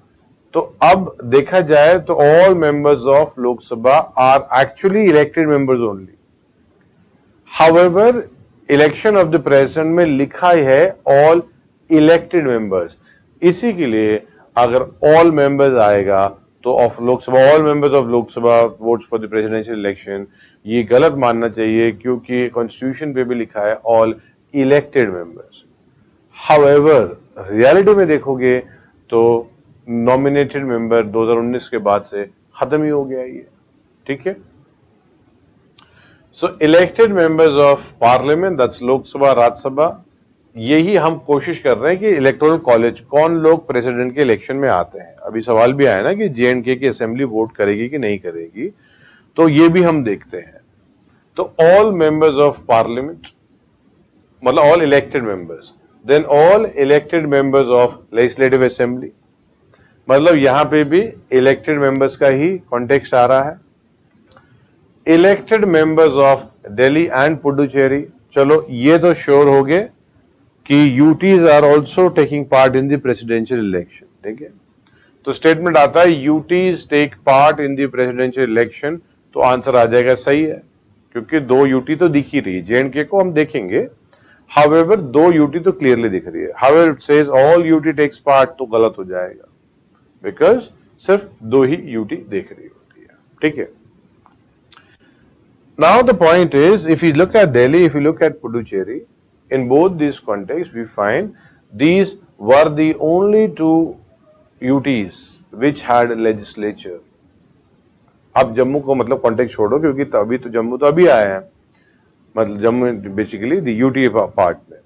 तो अब देखा जाए तो all members of Lok Sabha are actually elected members only. However election of the president में लिखा है ऑल इलेक्टेड मेंबर्स, इसी के लिए अगर ऑल मेंबर्स आएगा तो of Lok Sabha, all members of Lok Sabha votes for the presidential election, ये गलत मानना चाहिए, क्योंकि कॉन्स्टिट्यूशन पे भी लिखा है all elected members. However reality में देखोगे तो नॉमिनेटेड मेंबर 2019 के बाद से खत्म ही हो गया ये, ठीक है। सो elected members of parliament, that's Lok Sabha, Rajya Sabha, यही हम कोशिश कर रहे हैं कि इलेक्टोरल कॉलेज कौन लोग प्रेसिडेंट के इलेक्शन में आते हैं। अभी सवाल भी आया ना कि जेएंडके की असेंबली वोट करेगी कि नहीं करेगी, तो ये भी हम देखते हैं। तो ऑल मेंबर्स ऑफ पार्लियामेंट मतलब all elected members, then all elected members of legislative assembly, मतलब यहां पे भी इलेक्टेड मेंबर्स का ही कॉन्टेक्स्ट आ रहा है। Elected members of Delhi and Puducherry, चलो ये तो श्योर हो गए कि UTs are also taking part in the presidential election, ठीक है। तो स्टेटमेंट आता है UTs take part in the presidential election, तो आंसर आ जाएगा सही है, क्योंकि 2 यूटी तो दिख ही रही है, जेएंडके को हम देखेंगे, हाउएवर 2 यूटी तो क्लियरली दिख रही है। However it says all UT takes part, तो गलत हो जाएगा, बिकॉज सिर्फ 2 ही यूटी देख रही होती है, ठीक है। Now the point is, if you look at Delhi, if you look at Puducherry, in both these contexts, we find these were the only 2 UTs which had legislature. अब जम्मू को मतलब कॉन्टेक्स्ट छोड़ो, क्योंकि अभी तो जम्मू तो अभी आया है, मतलब Jammu basically the UT part में।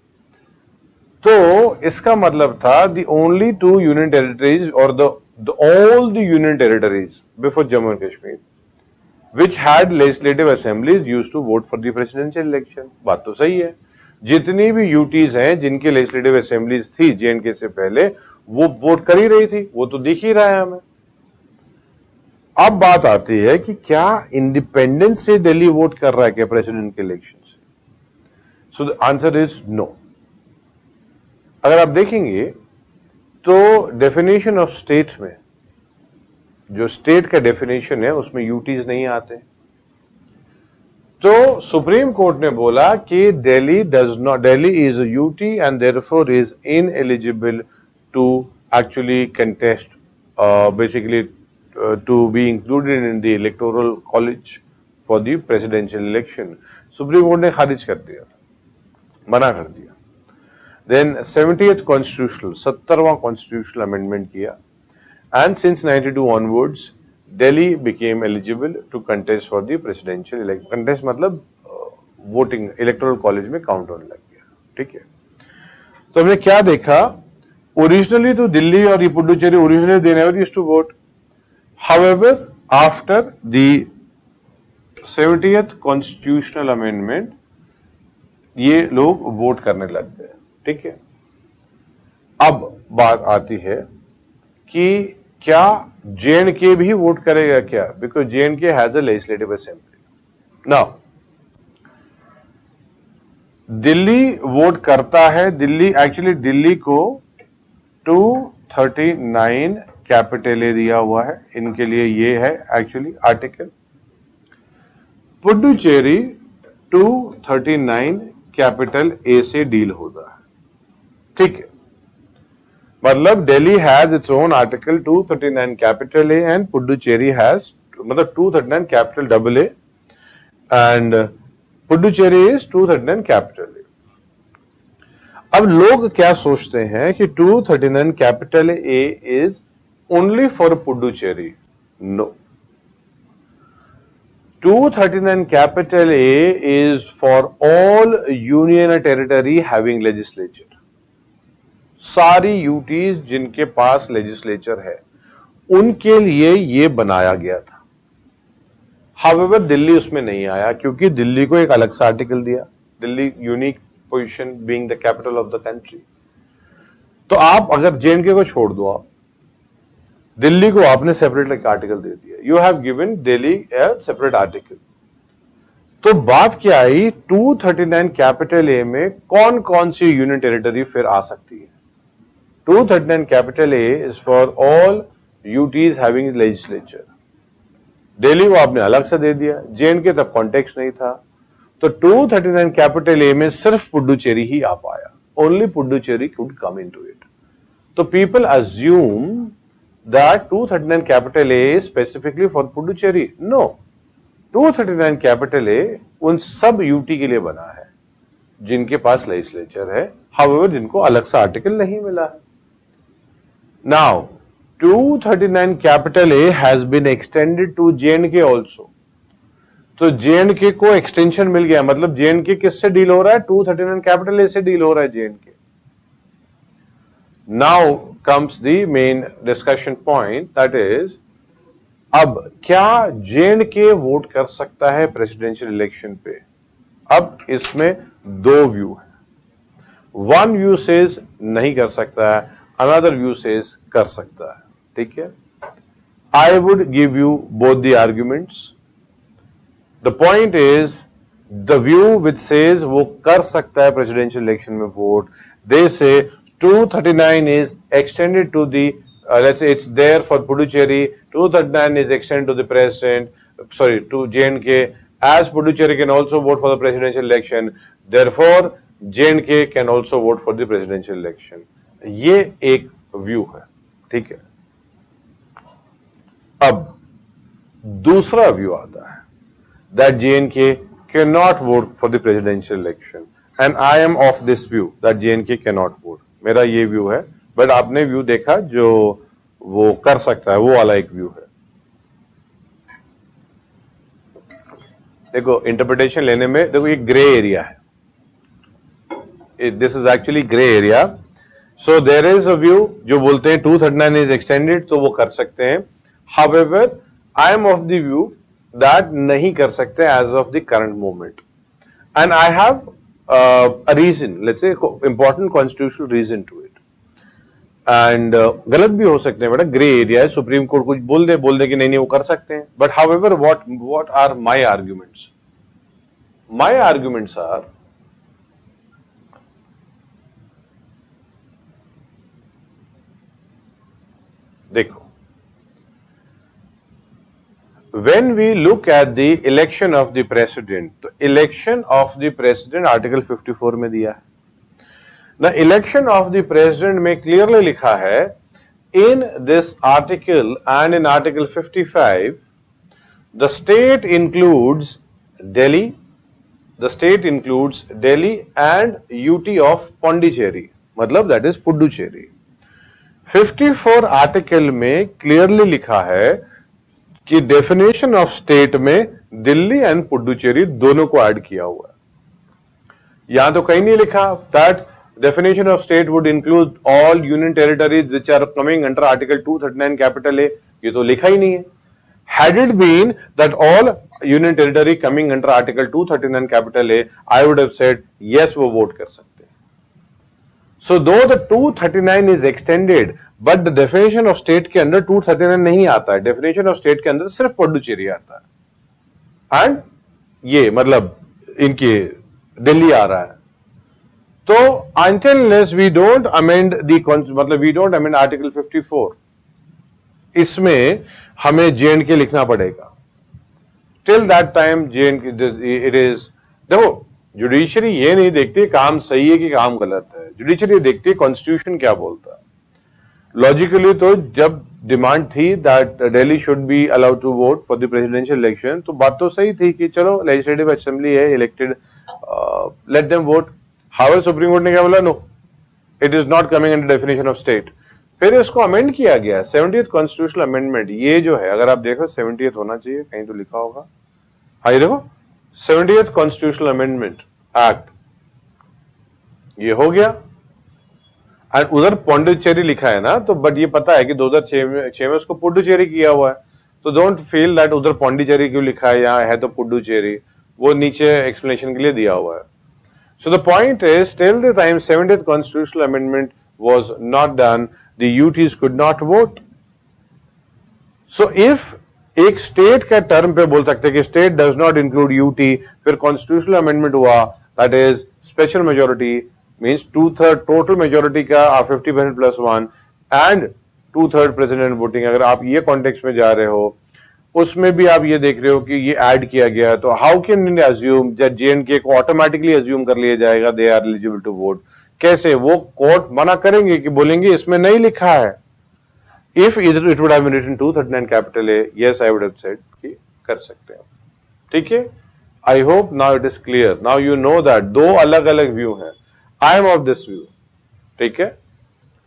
तो इसका मतलब था द ओनली 2 यूनियन टेरिटरीज और all the union territories before Jammu and Kashmir which had legislative assemblies used to vote for the presidential election. बात तो सही है, जितनी भी यूटीज हैं जिनके लेजिस्लेटिव असेंबलीज थी जेएंडके से पहले, वो वोट कर ही रही थी, वो तो दिख ही रहा है हमें। अब बात आती है कि क्या इंडिपेंडेंस से दिल्ली वोट कर रहा है क्या प्रेसिडेंट के इलेक्शन से? So the answer is no. अगर आप देखेंगे तो डेफिनेशन ऑफ स्टेट्स में जो स्टेट का डेफिनेशन है उसमें यूटीज नहीं आते। तो सुप्रीम कोर्ट ने बोला कि Delhi is a UT and therefore is ineligible to actually contest basically to be included in the electoral college for the presidential election. Supreme court ने खारिज कर दिया, मना कर दिया। देन 70th कॉन्स्टिट्यूशनल 70वां कॉन्स्टिट्यूशनल अमेंडमेंट किया and since 92 onwards Delhi became eligible to contest for the presidential election. Contest मतलब वोटिंग इलेक्टोरल कॉलेज में काउंट होने लग गया। ठीक है, तो हमने क्या देखा, ओरिजिनली तो दिल्ली और ये Puducherry originally they never used to vote. However after the 70th constitutional amendment ये लोग वोट करने लग गए। ठीक है, अब बात आती है कि क्या JNK भी वोट करेगा क्या, because JNK has a legislative assembly. Now Delhi vote करता है, दिल्ली को 239 कैपिटल ए दिया हुआ है, इनके लिए ये है actually article. Puducherry 239 capital A से डील होता है। ठीक है, मतलब Delhi has its own article 239 capital A and Puducherry has मतलब 239 capital double A and Puducherry is 239 capital A. अब लोग क्या सोचते हैं कि 239 capital A is only for Puducherry. No, 239 capital A is for all union and territory having legislature. सारी UTs जिनके पास लेजिस्लेचर है उनके लिए ये बनाया गया था। हाउएवर दिल्ली उसमें नहीं आया क्योंकि दिल्ली को एक अलग सा आर्टिकल दिया, Delhi unique position being the capital of the country. तो आप अगर JNK को छोड़ दो, आप दिल्ली को आपने सेपरेट एक आर्टिकल दे दिया, you have given Delhi A separate article. तो बात क्या आई, 239 कैपिटल ए में कौन कौन सी यूनियन टेरिटरी फिर आ सकती है। 239 capital A is for all UTs having legislature. Delhi को आपने अलग से दे दिया, JNK तब कॉन्टेक्स्ट नहीं था, तो 239 कैपिटल ए में सिर्फ पुडुचेरी ही आ पाया, only Puducherry could come into it. तो people assume that 239 capital A specifically for Puducherry. No, 239 capital A उन सब यूटी के लिए बना है जिनके पास लेजिस्लेचर है, हाउएवर जिनको अलग सा आर्टिकल नहीं मिला है। Now, 239 capital A has been extended to JNK also. तो JNK को एक्सटेंशन मिल गया, मतलब JNK किससे डील हो रहा है, 239 कैपिटल ए से डील हो रहा है JNK। Now comes the main discussion point, that is, अब क्या JNK वोट कर सकता है प्रेसिडेंशियल इलेक्शन पे। अब इसमें दो व्यू है, वन व्यू सेज नहीं कर सकता है, another view says कर सकता है। ठीक है, I would give you both the arguments. The point is, the view which says वो कर सकता है presidential election में vote, they say 239 is extended to the let's say it's there for Puducherry, 239 is extended to the president, sorry, to JNK, as Puducherry can also vote for the presidential election, therefore JNK can also vote for the presidential election. ये एक view है। ठीक है, अब दूसरा view आता है that JNK cannot vote for the presidential election and I am of this view that JNK cannot vote. मेरा ये व्यू है, बट आपने व्यू देखा जो वो कर सकता है, वो वाला एक व्यू है। देखो इंटरप्रिटेशन लेने में देखो ये ग्रे एरिया है, this is actually grey area. So there is a view जो बोलते हैं 239 इज एक्सटेंडेड, तो वो कर सकते हैं। However I am of the view that नहीं कर सकते as of the current moment, and I have a reason, let's say important constitutional reason to it, and गलत भी हो सकते हैं बेटा, ग्रे एरिया है, सुप्रीम कोर्ट कुछ बोल दे कि नहीं वो कर सकते हैं। But however what are my arguments, my arguments are देखो, when we look at the election of the president, तो election of the president article 54 में दिया है. The election of the president में clearly लिखा है, in this article and in article 55, the state includes Delhi, and UT of Pondicherry, मतलब that is Puducherry. 54 article में clearly लिखा है कि डेफिनेशन ऑफ स्टेट में दिल्ली एंड पुडुचेरी दोनों को ऐड किया हुआ है. यहां तो कहीं नहीं लिखा that definition of state would include all union territories which are coming under article 239 capital A. ये तो लिखा ही नहीं है. Had it been that all union territory coming under article 239 capital A, I would have said yes, वो vote कर सकते हैं. So though the 239 is extended, but the definition of state के अंदर 239 नहीं आता है. Definition of state के अंदर सिर्फ पुडुचेरी आता है. And ये मतलब इनके दिल्ली आ रहा है. तो until unless we don't amend the मतलब we don't amend article 54, इसमें हमें J&K लिखना पड़ेगा. Till that time J&K it is. देखो, जुडिशरी ये नहीं देखती काम सही है कि काम गलत है. जुडिशरी देखती है कॉन्स्टिट्यूशन क्या बोलता है. लॉजिकली तो जब डिमांड थी that Delhi should be allowed to vote for the presidential election, तो बात तो सही थी कि चलो लेजिस्लेटिव असेंबली है elected, let them vote. However supreme court ने क्या बोला, no, it is not coming under definition of state. फिर इसको अमेंड किया गया 70th कॉन्स्टिट्यूशनल अमेंडमेंट. ये जो है, अगर आप देखो 70th होना चाहिए, कहीं तो लिखा होगा. हाँ, ये देखो 70th कॉन्स्टिट्यूशनल अमेंडमेंट एक्ट, ये हो गया. एंड उधर पौंडीचेरी लिखा है ना, तो बट ये पता है कि 2006 में उसको पुडुचेरी किया हुआ है. तो डोंट फील दैट उधर पौंडीचेरी क्यों लिखा है, यहाँ है तो पुडुचेरी. वो नीचे एक्सप्लेनेशन के लिए दिया हुआ है. So the point is, till the time 70th constitutional amendment was not done, the UTs could not vote. So if एक स्टेट का टर्म पे बोल सकते हैं कि state does not include UT, फिर कॉन्स्टिट्यूशनल अमेंडमेंट हुआ, that is special majority, means 2/3 total majority का 50% प्लस 1 एंड 2/3 प्रेसिडेंट वोटिंग. अगर आप ये कॉन्टेक्स्ट में जा रहे हो, उसमें भी आप ये देख रहे हो कि ये ऐड किया गया, तो how can India assume that J&K को ऑटोमेटिकली अज्यूम कर लिया जाएगा they are eligible to vote. कैसे? वो कोर्ट मना करेंगे कि बोलेंगे इसमें नहीं लिखा है. If it would have been written 239 capital A, yes I would have said कि कर सकते हैं. ठीक है, I hope now it is clear. Now you know that दो अलग अलग व्यू हैं. I am of this view. ठीक है,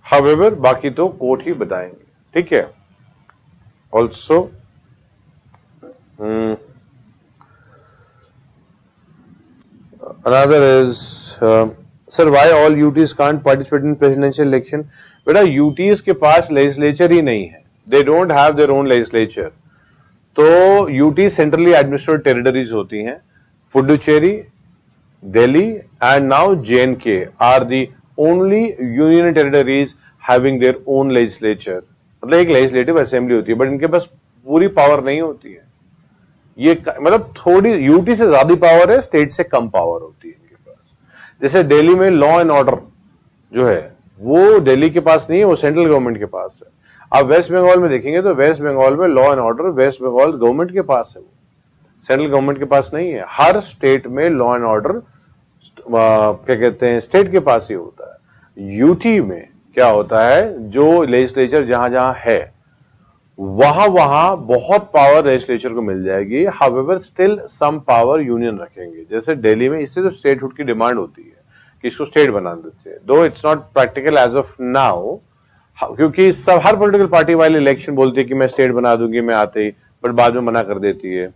हाउएवर बाकी तो कोर्ट ही बताएंगे. ठीक है. Also another is sir, why all UTs can't participate in presidential election? बेटा, UTs के पास लेजिस्लेचर ही नहीं है. They don't have their own legislature. तो UT सेंट्रली एडमिनिस्ट्रेटेड टेरिटरीज होती हैं. Puducherry, Delhi and now J&K are the only union territories having their own legislature. मतलब एक legislative assembly होती है, बट इनके पास पूरी पावर नहीं होती है. ये मतलब थोड़ी यूटी से ज्यादा पावर है, स्टेट से कम पावर होती है इनके पास. जैसे दिल्ली में लॉ एंड ऑर्डर जो है वो दिल्ली के पास नहीं है, वो सेंट्रल गवर्नमेंट के पास है. आप वेस्ट बंगाल में देखेंगे तो वेस्ट बंगाल में law and order West Bengal government के पास है, वो सेंट्रल गवर्नमेंट के पास नहीं है. हर स्टेट में लॉ एंड ऑर्डर क्या कहते हैं, स्टेट के पास ही होता है. यूटी में क्या होता है, जो लेजिस्लेचर जहां जहां है वहां बहुत पावर लेजिस्लेचर को मिल जाएगी. However still some power union रखेंगे. जैसे दिल्ली में इससे तो स्टेटहुड की डिमांड होती है कि इसको स्टेट बना देते हैं, though it's not practical as of now, क्योंकि सब हर पॉलिटिकल पार्टी वाले इलेक्शन बोलती है कि मैं स्टेट बना दूंगी मैं आते ही, बट बाद में मना कर देती है.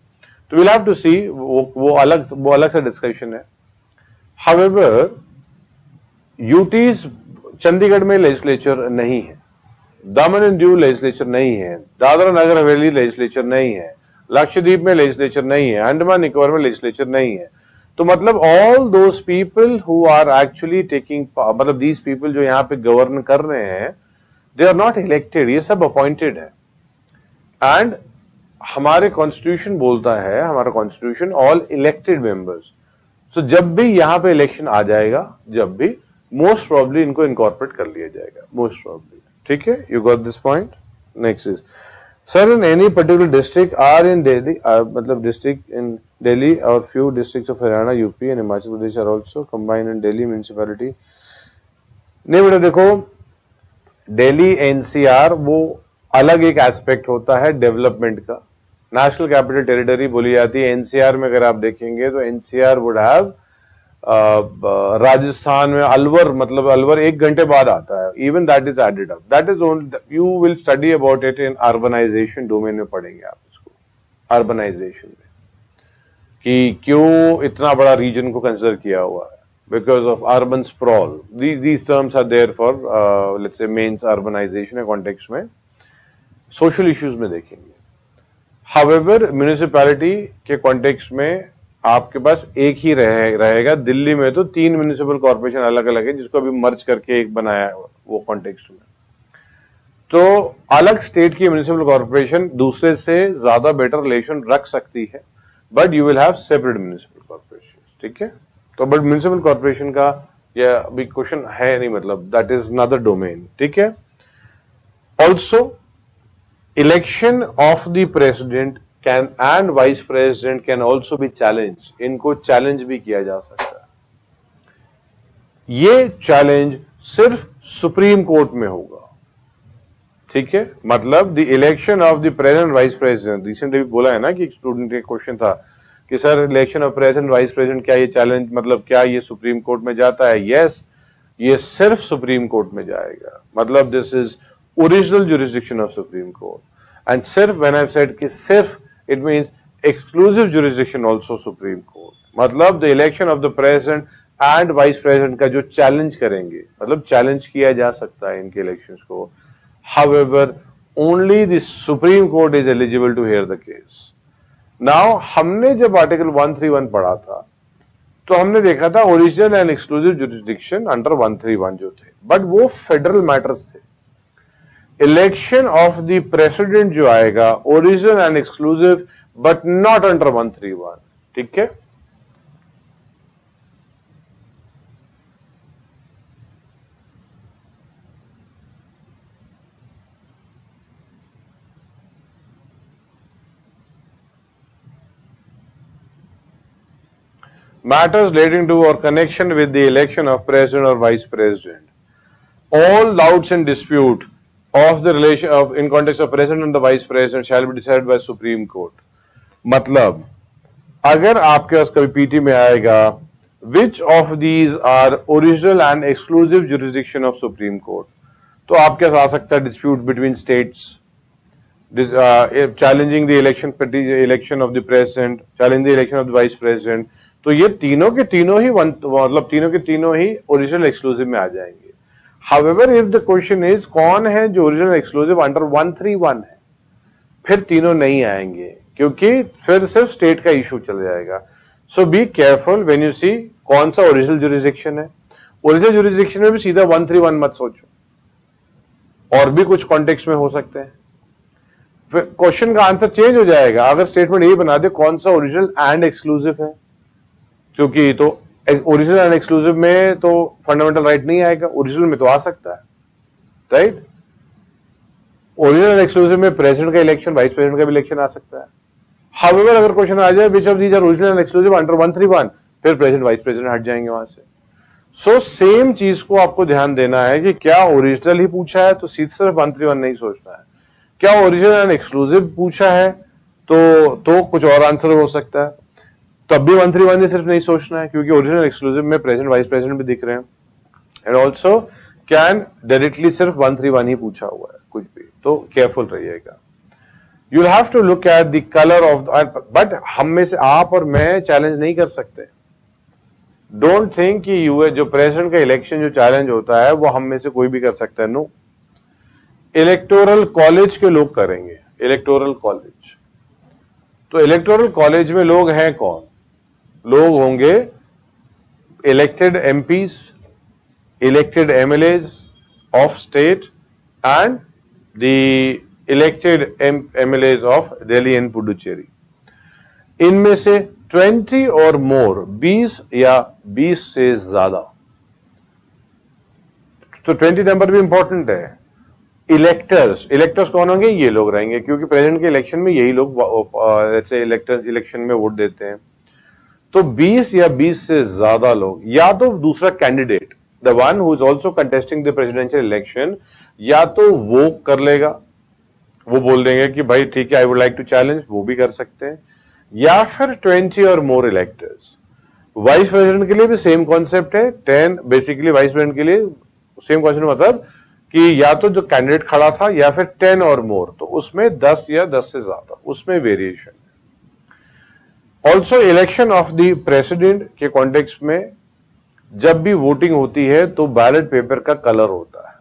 तो विल हैव टू सी, वो अलग सा डिस्कशन है. हाउएवर यूटीज चंडीगढ़ में लेजिस्लेचर नहीं है, दमन एंड दीव लेजिस्लेचर नहीं है, दादरा नगर हवेली लेजिस्लेचर नहीं है, लक्षद्वीप में लेजिस्लेचर नहीं है, अंडमान निकोबार में लेजिस्लेचर नहीं है. तो मतलब all those people who are actually taking, मतलब दीज पीपल जो यहाँ पे गवर्न कर रहे हैं, दे आर नॉट इलेक्टेड, ये सब अपॉइंटेड है. एंड हमारे कॉन्स्टिट्यूशन बोलता है, हमारा कॉन्स्टिट्यूशन ऑल इलेक्टेड मेंबर्स. तो जब भी यहाँ पे इलेक्शन आ जाएगा, जब भी, मोस्ट प्रॉब्ली इनको इनकॉर्पोरेट कर लिया जाएगा, मोस्ट प्रॉब्ली. ठीक है, you got this point. Next is sir in any particular district or in Delhi, मतलब डिस्ट्रिक्ट इन दिल्ली और few districts of Haryana, UP and Himachal Pradesh are also combined in Delhi municipality. नहीं बेटा देखो, दिल्ली एनसीआर वो अलग एक एस्पेक्ट होता है डेवलपमेंट का। नेशनल कैपिटल टेरिटरी बोली जाती है। एनसीआर में अगर आप देखेंगे तो एनसीआर वुड हैव, राजस्थान में अलवर, मतलब अलवर 1 घंटे बाद आता है, even that is added up, that is only, you will study about it in urbanisation domain में पढ़ेंगे आप इसको, अर्बनाइजेशन में, कि क्यों इतना बड़ा रीजन को कंसिडर किया हुआ है, because of urban sprawl. These terms are there for let's say mains urbanisation context में, सोशल इश्यूज में देखेंगे। हाउएवर म्युनिसिपैलिटी के कॉन्टेक्स्ट में आपके पास एक ही रहेगा। दिल्ली में तो 3 म्युनिसिपल कॉर्पोरेशन अलग अलग है, जिसको अभी मर्ज करके एक बनाया है वो कॉन्टेक्स्ट में। तो अलग स्टेट की म्युनिसिपल कॉर्पोरेशन दूसरे से ज्यादा बेटर रिलेशन रख सकती है, but you will have separate municipal corporation, ठीक है। तो बट म्युनिसिपल कॉर्पोरेशन का यह अभी क्वेश्चन है नहीं, मतलब दैट इज अनदर डोमेन, ठीक है। Also election of the president can and vice president can also be challenge, इनको चैलेंज भी किया जा सकता है। ये चैलेंज सिर्फ सुप्रीम कोर्ट में होगा, ठीक है। मतलब the election of the president vice president, recently बोला है ना कि एक स्टूडेंट का क्वेश्चन था कि sir election of president vice president, क्या ये चैलेंज, मतलब क्या ये सुप्रीम कोर्ट में जाता है? यस, ये सिर्फ सुप्रीम कोर्ट में जाएगा। मतलब this is original jurisdiction of supreme court. And सिर्फ व्हेन आई सेड कि सिर्फ, it means exclusive jurisdiction also supreme court. मतलब the election of the president and vice president का जो चैलेंज करेंगे, मतलब चैलेंज किया जा सकता है इनके इलेक्शंस को। However, only the Supreme Court is eligible to hear the case. Now, हमने जब आर्टिकल 131 पढ़ा था, तो हमने देखा था original and exclusive jurisdiction under 131 जो थे, बट वो फेडरल मैटर्स थे। इलेक्शन ऑफ द प्रेसिडेंट जो आएगा, original and exclusive, but not under 131, ठीक है। Matters relating to or connection with the election of president or vice president. All doubts and dispute of the relation of in context of president and the vice president shall be decided by Supreme Court. मतलब अगर आपके पास कभी PT में आएगा which of these are original and exclusive jurisdiction of Supreme Court, तो आपके पास आ सकता है dispute between states, challenging the election of the president, challenging the election of the vice president. तो ये तीनों के तीनों ही मतलब तीनों के तीनों ही ओरिजिनल एक्सक्लूसिव में आ जाएंगे। However if the question is कौन है जो ओरिजिनल एक्सक्लूसिव अंडर 131 है, फिर तीनों नहीं आएंगे, क्योंकि फिर सिर्फ स्टेट का इशू चल जाएगा। सो be careful when you see कौन सा ओरिजिनल जुरिस्डिक्शन है। ओरिजिनल जुरिस्डिक्शन में भी सीधा 131 मत सोचो, और भी कुछ कॉन्टेक्स्ट में हो सकते हैं। फिर क्वेश्चन का आंसर चेंज हो जाएगा अगर स्टेटमेंट यही बना दे कौन सा ओरिजिनल एंड एक्सक्लूसिव है, क्योंकि तो ओरिजिनल एंड एक्सक्लूसिव में तो फंडामेंटल राइट नहीं आएगा, ओरिजिनल में तो आ सकता है, राइट। ओरिजिनल एंड एक्सक्लूसिव में प्रेसिडेंट का इलेक्शन, वाइस प्रेसिडेंट का भी इलेक्शन आ सकता है। हाउएवर अगर क्वेश्चन आ जाए which of these are original and exclusive under 131, फिर प्रेसिडेंट वाइस प्रेसिडेंट हट जाएंगे वहां से। सो सेम चीज को आपको ध्यान देना है कि क्या ओरिजिनल ही पूछा है तो सिर्फ 131 नहीं सोचना है, क्या ओरिजिनल एंड एक्सक्लूसिव पूछा है तो कुछ और आंसर हो सकता है, तब भी 131 ही सिर्फ नहीं सोचना है, क्योंकि ओरिजिनल एक्सक्लूसिव में प्रेसिडेंट वाइस प्रेसिडेंट भी दिख रहे हैं। एंड ऑल्सो कैन डायरेक्टली सिर्फ 131 ही पूछा हुआ है कुछ भी, तो केयरफुल रहिएगा। You have to look at the colour of, but हम में से आप और मैं चैलेंज नहीं कर सकते। डोंट थिंक कि यूएस जो प्रेसिडेंट का इलेक्शन जो चैलेंज होता है वो हम में से कोई भी कर सकता है, नो। इलेक्टोरल कॉलेज के लोग करेंगे, इलेक्टोरल कॉलेज। तो इलेक्टोरल कॉलेज में लोग हैं कौन? लोग होंगे elected MPs, elected MLAs of state and the elected MLAs of Delhi and Puducherry. इनमें से 20 और मोर, 20 या 20 से ज्यादा, तो 20 नंबर भी इंपॉर्टेंट है। इलेक्टर्स, इलेक्टर्स कौन होंगे? ये लोग रहेंगे, क्योंकि प्रेसिडेंट के इलेक्शन में यही लोग जैसे इलेक्शन में वोट देते हैं। तो 20 या 20 से ज्यादा लोग, या तो दूसरा candidate, the one who is also contesting the presidential election, या तो वो कर लेगा, वो बोल देंगे कि भाई ठीक है, I would like to challenge, वो भी कर सकते हैं, या फिर 20 और मोर इलेक्टर्स। वाइस प्रेसिडेंट के लिए भी सेम कॉन्सेप्ट है, 10 बेसिकली वाइस प्रेसिडेंट के लिए सेम कॉन्सेप्ट, मतलब कि या तो जो कैंडिडेट खड़ा था या फिर 10 और मोर, तो उसमें 10 या 10 से ज्यादा, उसमें वेरिएशन है। Also election of the president के कॉन्टेक्स्ट में जब भी वोटिंग होती है तो बैलेट पेपर का कलर होता है,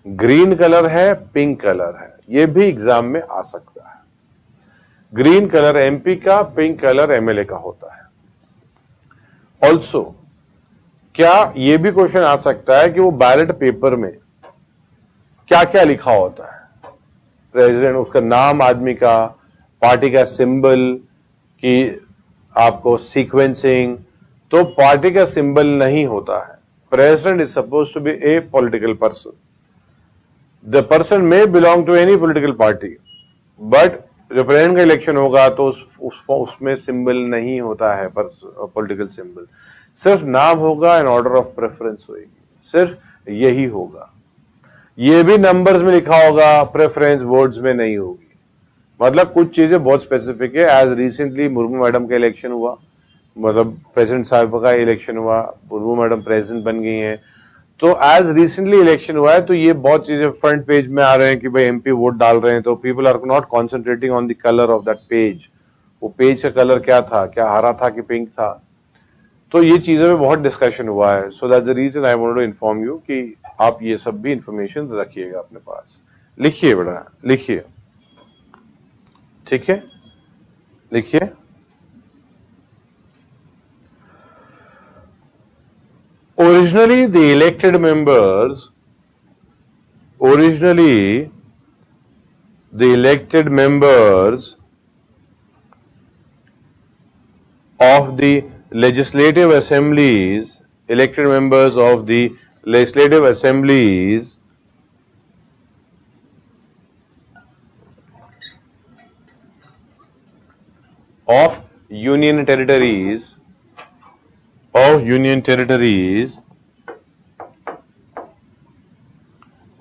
ग्रीन कलर है, पिंक कलर है, यह भी एग्जाम में आ सकता है। ग्रीन कलर एमपी का, पिंक कलर एमएलए का होता है। ऑल्सो क्या यह भी क्वेश्चन आ सकता है कि वो बैलेट पेपर में क्या क्या लिखा होता है? प्रेसिडेंट, उसका नाम आदमी का, पार्टी का सिंबल, कि आपको सीक्वेंसिंग, तो पार्टी का सिंबल नहीं होता है। President is suppose to be a political person, the person may belong to any political party, but जो प्रेसिडेंट का इलेक्शन होगा तो उसमें सिंबल नहीं होता है, पॉलिटिकल सिंबल, सिर्फ नाम होगा एंड ऑर्डर ऑफ प्रेफरेंस होगी, सिर्फ यही होगा। ये भी नंबर्स में लिखा होगा, प्रेफरेंस वर्ड्स में नहीं होगी। मतलब कुछ चीजें बहुत स्पेसिफिक है। एज रिसेंटली मुर्मू मैडम का इलेक्शन हुआ, मतलब प्रेसिडेंट साहब का इलेक्शन हुआ, मुर्मू मैडम प्रेसिडेंट बन गई हैं, तो एज रिसेंटली इलेक्शन हुआ है, तो ये बहुत चीजें फ्रंट पेज में आ रहे हैं कि भाई एमपी वोट डाल रहे हैं, तो people are not concentrating on the colour of that page, वो पेज का कलर क्या था, क्या हरा था कि पिंक था, तो ये चीजों में बहुत डिस्कशन हुआ है। So that's the reason I want to inform you कि आप ये सब भी इंफॉर्मेशन रखिएगा अपने पास। लिखिए बेटा, लिखिए, ठीक है, लिखिए। Originally the elected members of the legislative assemblies, elected members of the legislative assemblies of union territories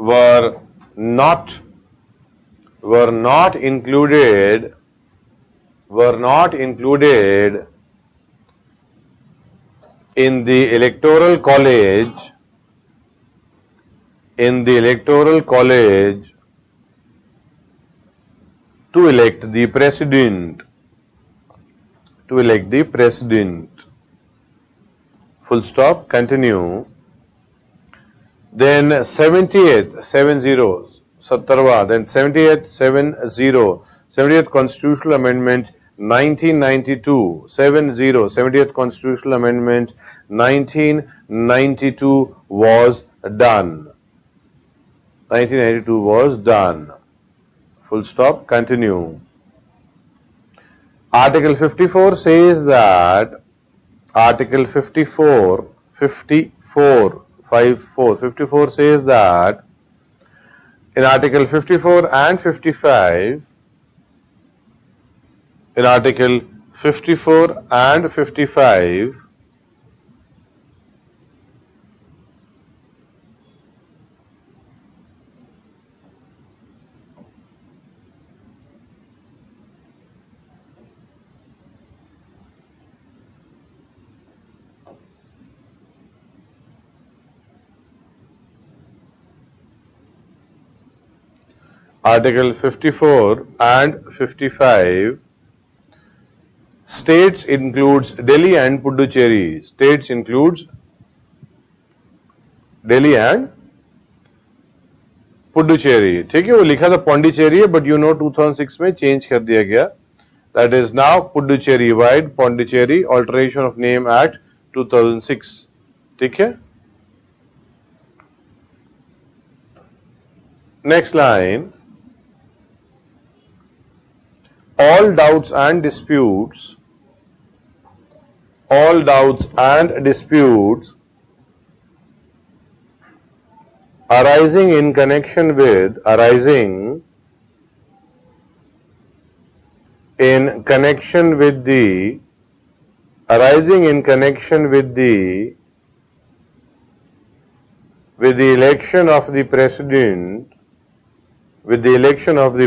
were not included in the electoral college to elect the president. Full stop. Continue. Then 70th, 70, then 70th Constitutional Amendment 1992, 70th Constitutional Amendment 1992 was done. 1992 was done. Full stop. Continue. Article 54 says that, Article 54 says that in Article 54 and 55, in Article 54 and 55, Article 54 and 55, states includes Delhi and Puducherry. States includes Delhi and Puducherry. ठीक है, वो लिखा था पौंडीचेरी है, but you know 2006 में change कर दिया गया. That is now Puducherry. Wide Pondicherry, alteration of name Act 2006. ठीक है. Next line. All doubts and disputes arising in connection with the election of the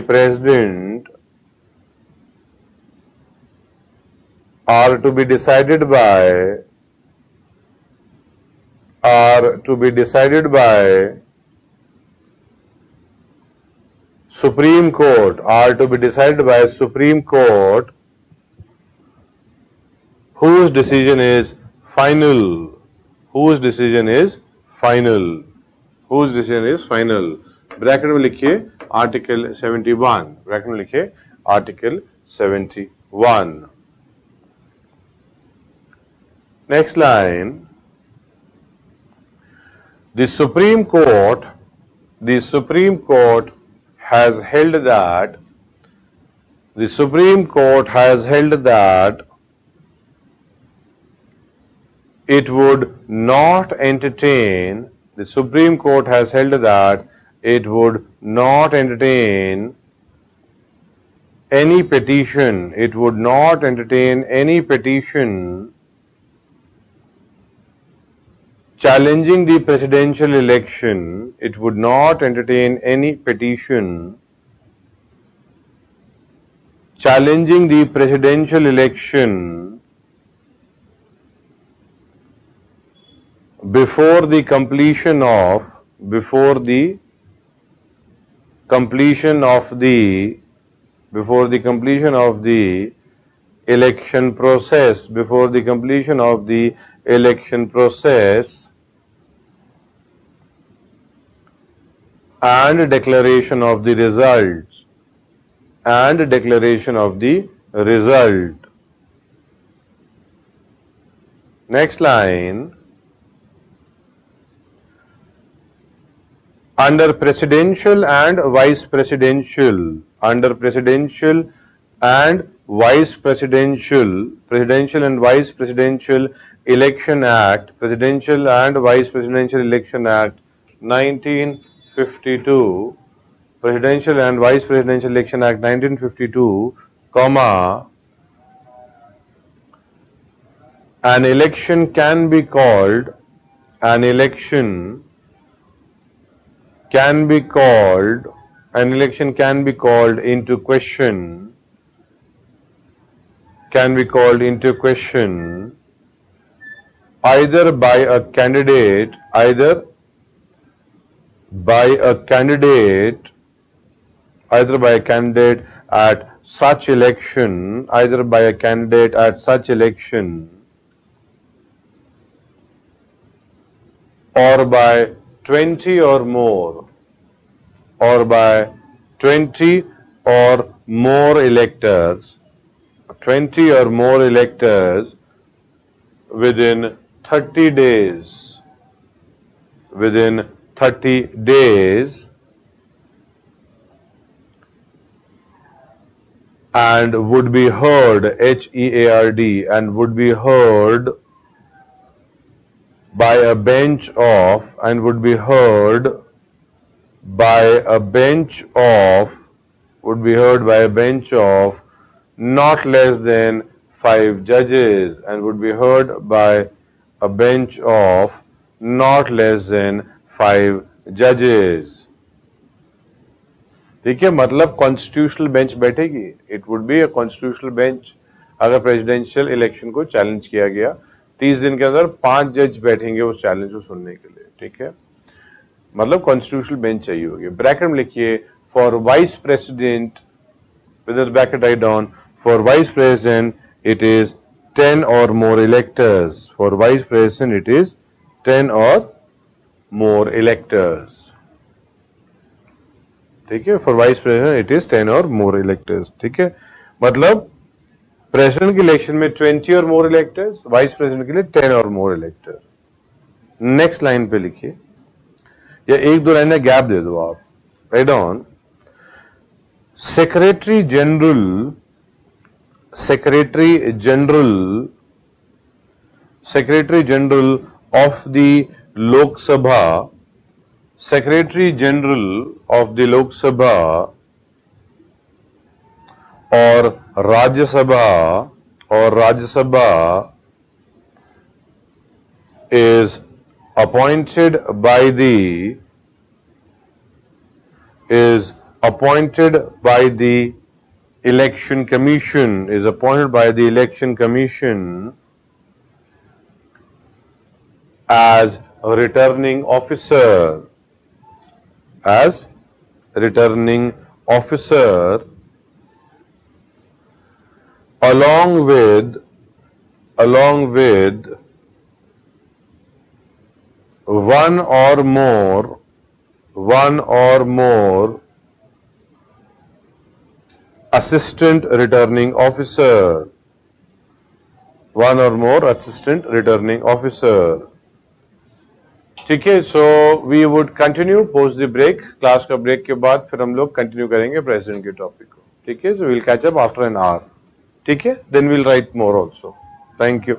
president, are to be decided by Supreme Court, whose decision is final. Bracket में लिखिए article 71, bracket में लिखिए article 71. Next line. The Supreme Court has held that it would not entertain any petition challenging the presidential election. It would not entertain any petition challenging the presidential election before the completion of the election process, and declaration of the result. Next line. Under presidential and vice presidential Election Act 1952, Presidential and Vice Presidential Election Act 1952, an election can be called into question either by a candidate at such election or by 20 or more electors within 30 days and would be heard by a bench of not less than 5 judges ठीक है, मतलब constitutional bench बैठेगी. It would be a constitutional bench. अगर presidential election को challenge किया गया 30 दिन के अंदर 5 जज बैठेंगे उस चैलेंज को सुनने के लिए. ठीक है, मतलब कॉन्स्टिट्यूशनल बेंच चाहिए होगी. ब्रैकेट में लिखिए for vice president with the bracket write down. For vice president it is 10 or more electors. For vice president it is 10 or more electors. ठीक है, for vice president it is 10 और मोर electors. ठीक है, मतलब president के election में 20 और मोर electors, vice president के लिए 10 और मोर इलेक्टर्स. नेक्स्ट लाइन पे लिखिए या 1-2 लाइन में गैप दे दो आप. Right on. Secretary general of the लोक सभा Secretary General of the Lok Sabha or Rajya Sabha is appointed by the Election Commission, as returning officer, along with one or more assistant returning officer. ठीक है. So we would continue post the break. Class का break के बाद फिर हम लोग continue करेंगे president के टॉपिक को. ठीक है. So we'll catch up after an hour. ठीक है. Then we'll write more also. Thank you.